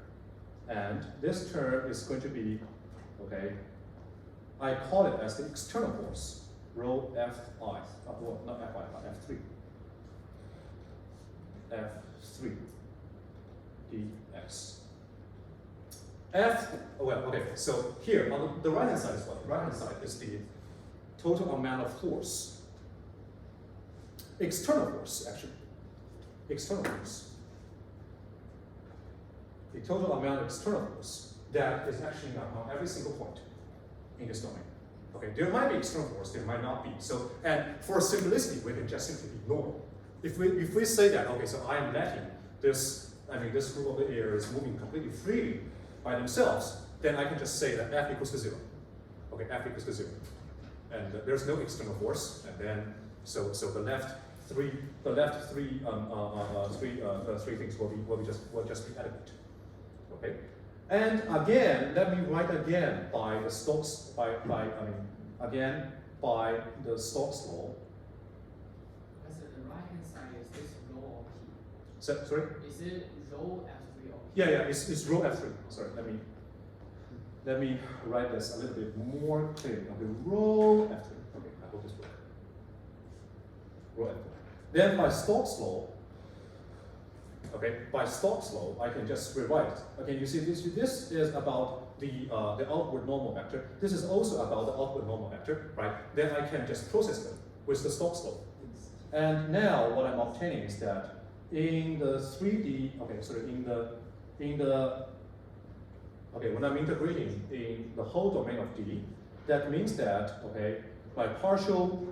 [SPEAKER 1] And this term is going to be, okay, I call it as the external force, rho Fi, well, not Fi, but F3. F3 dx. So here on the right hand side is what? The right hand side is the total amount of force. External force, actually. External force. The total amount of external force that is actually not on every single point in this domain. Okay, there might be external force, there might not be. So, and for simplicity, we can just simply ignore. If we say that, okay, so I am letting this group of the air is moving completely freely by themselves, then I can just say that F equals to 0. Okay, F equals to 0. And there's no external force, and then so the left three things will just be adequate. Okay, and again, let me write again by the Stokes by the Stokes law.
[SPEAKER 4] As the right hand side is this rho or p?
[SPEAKER 1] So, sorry.
[SPEAKER 4] Is it rho F3 or p?
[SPEAKER 1] Yeah, it's rho F3. Sorry, let me write this a little bit more clearly. Okay, rho F3. Okay, I hope this works. Rho F3. Then by Stokes law, okay, by Stokes law, I can just rewrite it. Okay, you see this is about the outward normal vector. This is also about the outward normal vector, right? Then I can just process them with the Stokes law. And now what I'm obtaining is that in the 3D, when I'm integrating in the whole domain of D, that means that, okay, by partial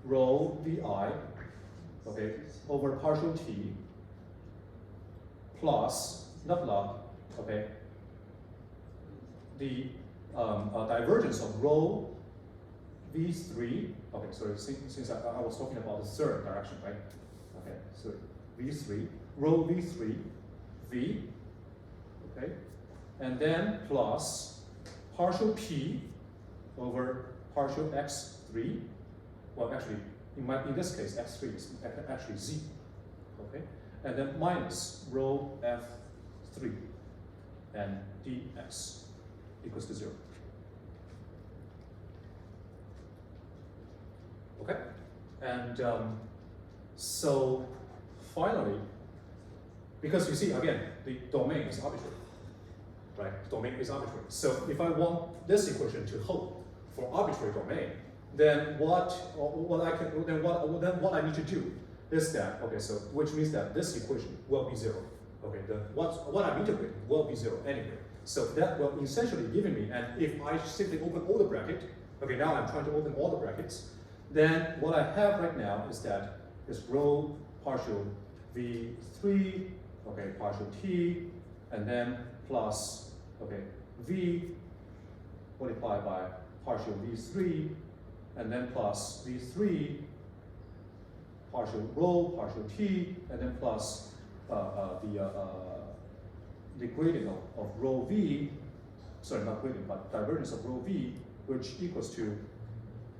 [SPEAKER 1] rho vi, okay, over partial t plus not log, okay, the divergence of rho v3, okay, sorry, since I was talking about the third direction, right? Okay, so v3, rho v3, v, okay, and then plus partial p over partial x3. Well, actually, in this case, x3 is actually z. Okay, and then minus rho f3 and dx equals to 0. Okay, and so finally, because you see again, the domain is arbitrary, right? The domain is arbitrary. So if I want this equation to hold for arbitrary domain, then what I need to do is that, okay, so which means that this equation will be 0. Okay, what I'm integrating will be 0 anyway. So that will essentially give me, and if I simply open all the bracket, okay, now I'm trying to open all the brackets, then what I have right now is that is rho partial v3, okay, partial t, and then plus, okay, v multiplied by partial v3, and then plus v3 partial rho partial t, and then plus the gradient of rho v, sorry, not gradient, but divergence of rho v, which equals to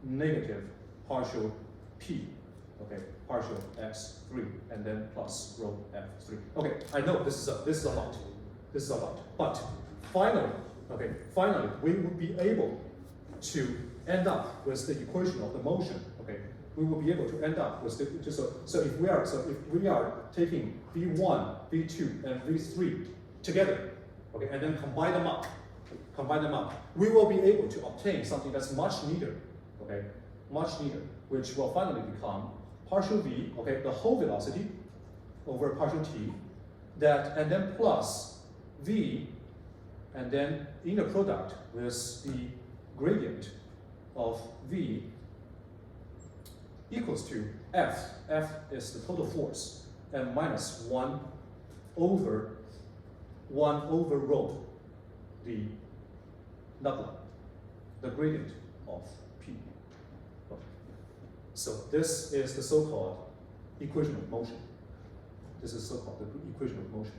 [SPEAKER 1] negative partial p, okay, partial x3, and then plus rho f3. Okay, I know this is a lot. This is a lot. But finally, okay, finally we will be able to end up with the equation of the motion. Okay, we will be able to end up with the so if we are taking v1, v2, and v3 together, okay, and then combine them up, we will be able to obtain something that's much neater, okay, much neater, which will finally become partial v, okay, the whole velocity over partial t, that, and then plus v, and then inner product with the gradient of v equals to f. F is the total force, and minus 1 over rho, the nut, the gradient of p. Okay. So this is the so-called equation of motion. This is so-called the equation of motion.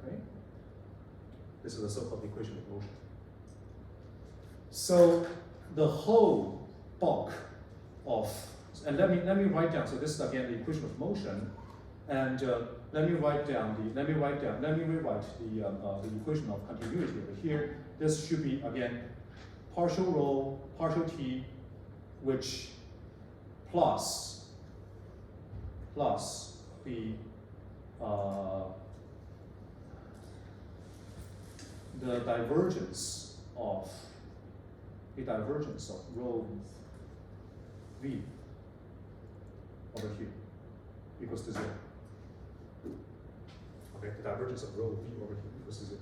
[SPEAKER 1] Okay? This is the so-called equation of motion. So the whole bulk of, and let me write down. So this is again the equation of motion, and let me rewrite the equation of continuity over here. This should be again partial rho partial t, which plus the divergence of rho v over here equals to 0. Okay, the divergence of rho v over here equals to 0.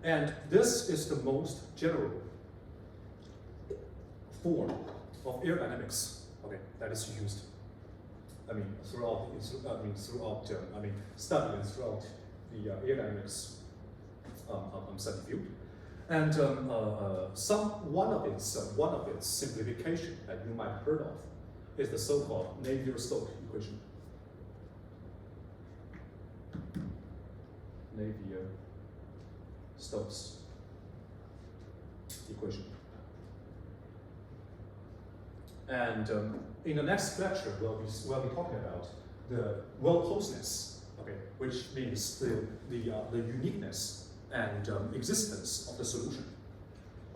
[SPEAKER 1] And this is the most general form of aerodynamics, okay, that is used, throughout study and throughout the aerodynamics study field. And one of its simplification that you might have heard of is the so-called Navier-Stokes equation. Navier-Stokes equation. And in the next lecture, we'll be talking about the well-posedness, okay, which means the uniqueness and existence of the solution.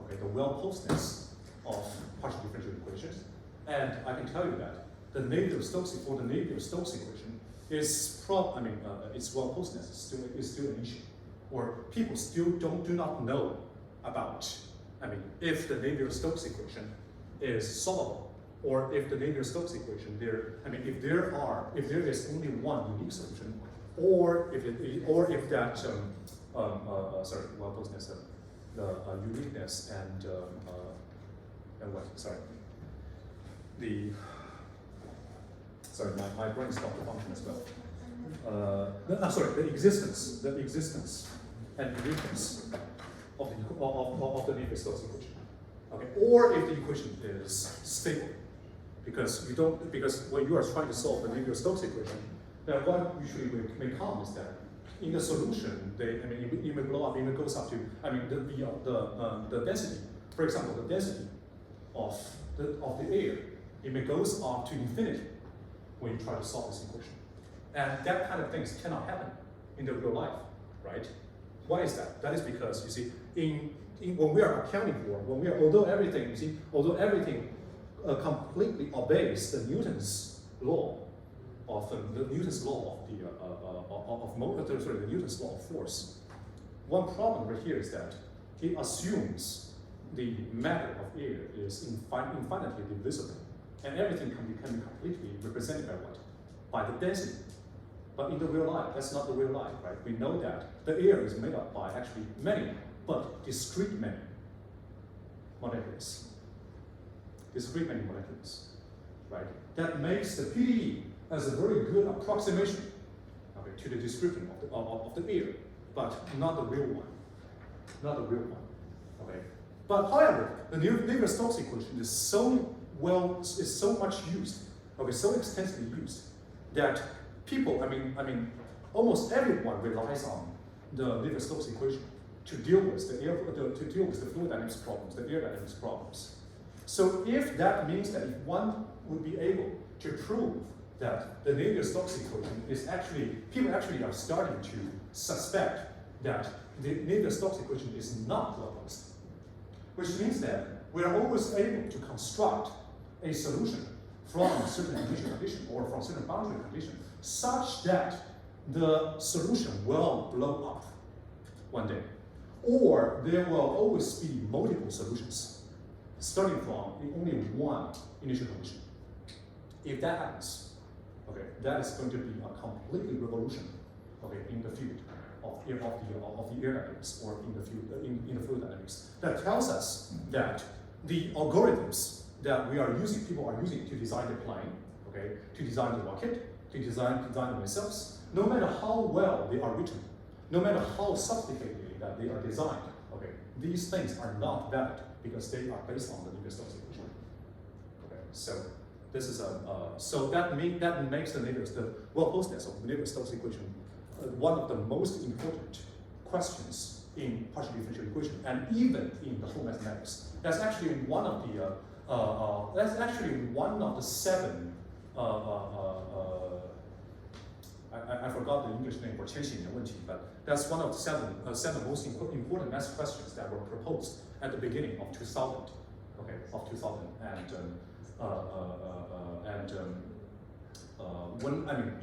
[SPEAKER 1] Okay, the well-posedness of partial differential equations. And I can tell you that the Navier-Stokes equation is its well-posedness is still an issue, or people still do not know about. If the Navier-Stokes equation is solvable, or if the Navier-Stokes equation if there is only one unique solution, or if that well-posedness, the uniqueness and what? Sorry, my brain stopped to function as well. The existence and uniqueness of the Navier-Stokes equation. Okay, or if the equation is stable, because when you are trying to solve the Navier-Stokes equation, then what usually may come is that in the solution, it may blow up, it may goes up to, the density, for example, the density of the air, it may goes up to infinity when you try to solve this equation. And that kind of things cannot happen in the real life, right? Why is that? That is because, you see, when we are accounting for, although everything completely obeys the Newton's law of the Newton's law of force. One problem right here is that it assumes the matter of air is infinitely divisible, and everything can be completely represented by what? By the density. But in the real life, that's not the real life, right? We know that the air is made up by actually many, but discrete many molecules. Discrete many molecules, right? That makes the PDE as a very good approximation, okay, to the description of the air, but not the real one. Not the real one, okay? But however, the Navier-Stokes equation is so much used, okay, so extensively used, that people, almost everyone relies on the Navier-Stokes equation to deal with the fluid dynamics problems, the air dynamics problems. So if that means that if one would be able to prove that the Navier-Stokes equation is people actually are starting to suspect that the Navier-Stokes equation is not closed, which means that we are always able to construct a solution from a certain initial condition or from certain boundary condition such that the solution will blow up one day. Or there will always be multiple solutions starting from only one initial condition. If that happens, okay, that is going to be a completely revolution, okay, in the field of the air dynamics or in the field in the fluid dynamics. That tells us that the algorithms that people are using to design the plane, okay, to design the rocket, to design the missiles, no matter how well they are written, no matter how sophisticatedly that they are designed, okay, these things are not valid because they are based on the Navier-Stokes equation. Okay, so this is so that makes the well-closeness of the Navier-Stokes equation one of the most important questions in partial differential equation, and even in the whole mathematics. That's actually one of the 7. I forgot the English name for 千禧年问题, but that's one of the seven most important math questions that were proposed at the beginning of 2000. Okay, of 2000,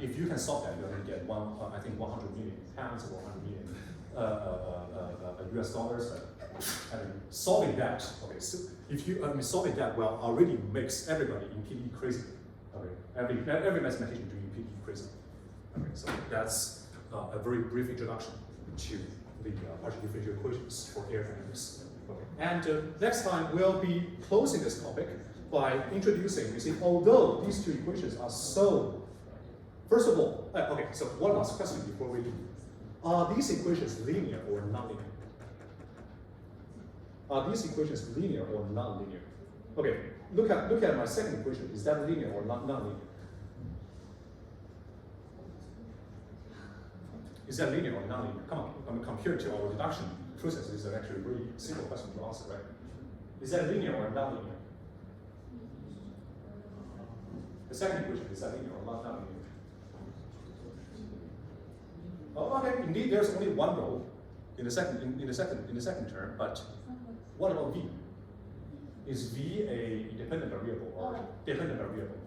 [SPEAKER 1] if you can solve that, you're going to get I think 100 million pounds or 100 million US dollars. Solving that, okay, so if you solving that well already makes everybody in PDE crazy. Okay, every mathematician doing PDE crazy. Okay, so that's a very brief introduction to the partial differential equations for air dynamics. Okay, and next time we'll be closing this topic by introducing, you see, although these two equations are so, first of all, okay, so one last question before we leave. Are these equations linear or nonlinear? Are these equations linear or non-linear? Okay, look at my second equation. Is that linear or non-linear? Is that linear or non-linear? Come on, compared to our deduction process, this is actually a very simple question to answer, right? Is that linear or non-linear? The second equation, is that linear or non-linear? Oh, okay, indeed, there's only one row in the second term, but what about v? Is v a dependent variable or dependent variable?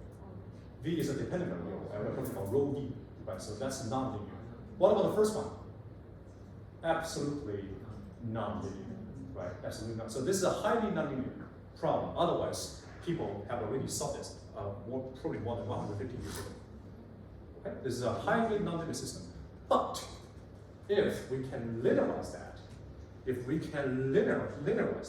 [SPEAKER 1] V is a dependent variable, and we're talking about rho v, right? So that's non-linear. What about the first one? Absolutely non-linear, right? Absolutely not. So this is a highly non-linear problem. Otherwise, people have already solved this probably more than 150 years ago. Okay? This is a highly non-linear system. But if we can linearize that, if we can linearize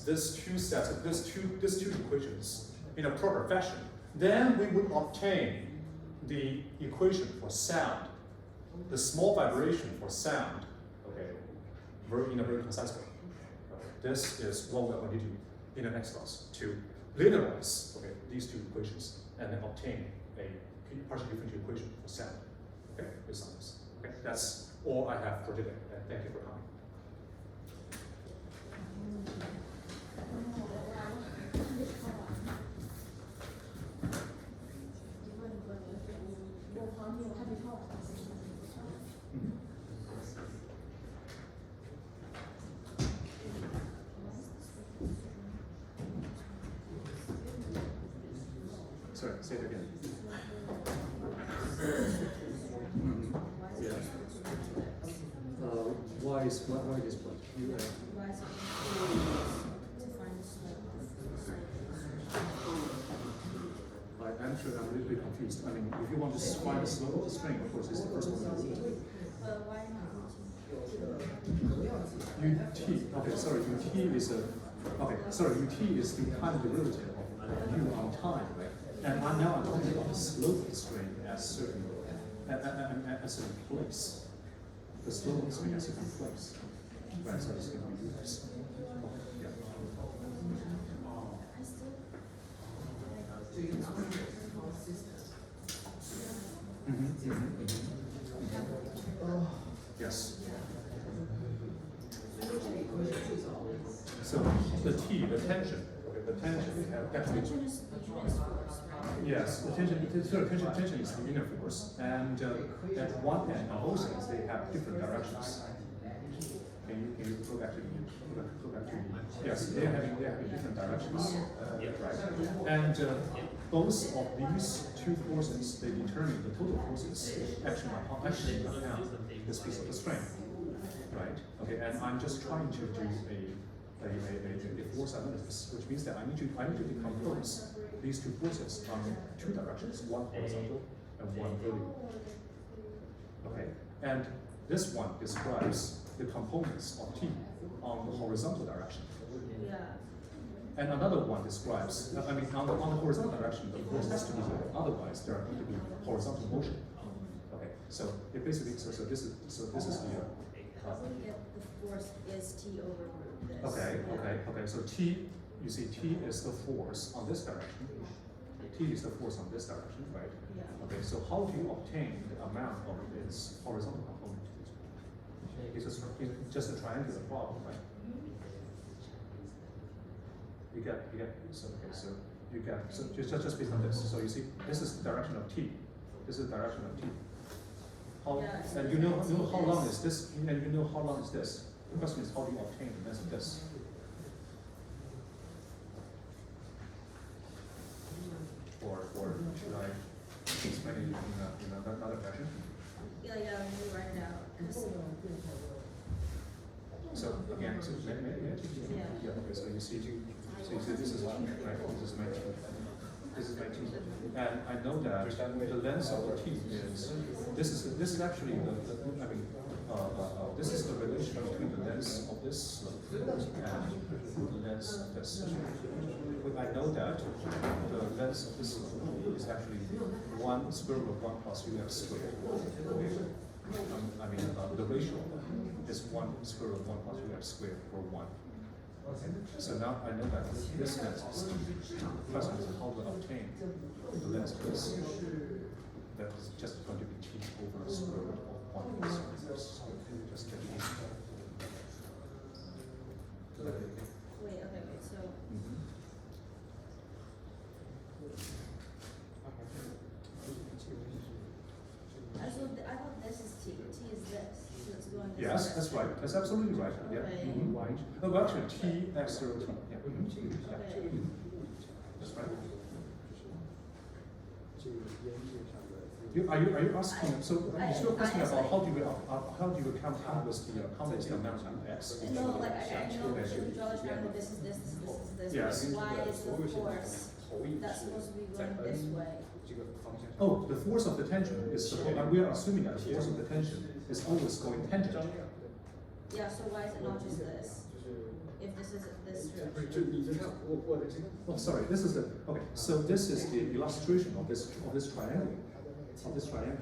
[SPEAKER 1] these two equations in a proper fashion, then we would obtain the equation for sound, the small vibration for sound, okay, in a very concise way. Okay. This is what we're going to do in the next class, to linearize, okay, these two equations and then obtain a partial differential equation for sound. Okay, with science. Okay, that's all I have for today. And thank you for coming. Sorry, say it again. Yeah. Why this point? I'm a little bit confused. I mean, if you want to find the slope of the string, of course, it's the first one you do. Ut. Okay, sorry. Ut is a. Okay, sorry. Ut is the time derivative of u on time, right? And now I'm talking about the slope of the string as certain at a certain place. The slope of the string at a certain place. Right, so it's going to be this. Yeah. Yes. So the T, the tension, actually. Yes, the tension is the inner force, and at one end, on both ends, they have different directions. Can you go back to yes, they are having different directions, right? And both of these two forces, they determine the total forces acting upon this piece of the string, right? Okay, and I'm just trying to do a force analysis, which means that I need to decompose these two forces on two directions, one horizontal and one vertical. Okay, and this one describes the components of T on the horizontal direction.
[SPEAKER 3] Yeah.
[SPEAKER 1] And another one describes, I mean, on the horizontal direction, the force has to be zero. Otherwise, there are going to be horizontal motion. Okay, so it basically, this is the.
[SPEAKER 3] How do we get the force is T over this?
[SPEAKER 1] Okay. So T, you see, T is the force on this direction. T is the force on this direction, right?
[SPEAKER 3] Yeah.
[SPEAKER 1] Okay, so how do you obtain the amount of its horizontal component? It's just a triangular problem, right? You get so okay, so you get so just based on this. So you see, this is the direction of T. This is the direction of T. And you know how long is this? And you know how long is this? The question is how do you obtain the length of this? Or should I explain it in another fashion?
[SPEAKER 3] Yeah, let me write it out.
[SPEAKER 1] So again, so yeah. Okay, so you see, this is one, right? This is my T. This is my T. And I know that the length of the T is this is actually this is the relation between the length of this slope and the length of this. I know that the length of this slope is actually 1 square root of 1 plus UX squared. The ratio is 1 square root of 1 plus UX squared for 1. So now I know that this length is T. The question is how to obtain the length of this. That is just going to be T over square root of 1 plus UX squared. Just get it.
[SPEAKER 3] Wait, so. I thought this is T. T is this. So it's going this
[SPEAKER 1] Yes,
[SPEAKER 3] way.
[SPEAKER 1] that's right. That's absolutely right. Yeah.
[SPEAKER 3] Okay.
[SPEAKER 1] Right. Oh, well, actually, T x 0 T. Yeah.
[SPEAKER 3] Okay.
[SPEAKER 1] That's right. Are you asking? So it's your question about how do you come with the complex amount of x?
[SPEAKER 3] No, like I know if we draw a triangle, this is this.
[SPEAKER 1] Yes.
[SPEAKER 3] Why is the force that's supposed to be going this way?
[SPEAKER 1] Oh, the force of the tension is we are assuming that the force of the tension is always going tangent.
[SPEAKER 3] Yeah, so why is it not just this? If this is this direction.
[SPEAKER 1] Oh, sorry. This is the okay. So this is the illustration of this triangle. Of this triangle.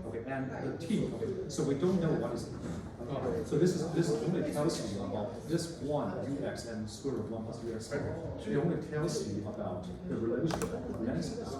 [SPEAKER 1] Okay, and the T. Okay, so we don't know what is. So this only tells you about this one ux and square root of 1 plus ux squared. It only tells you about the relation of the lenses.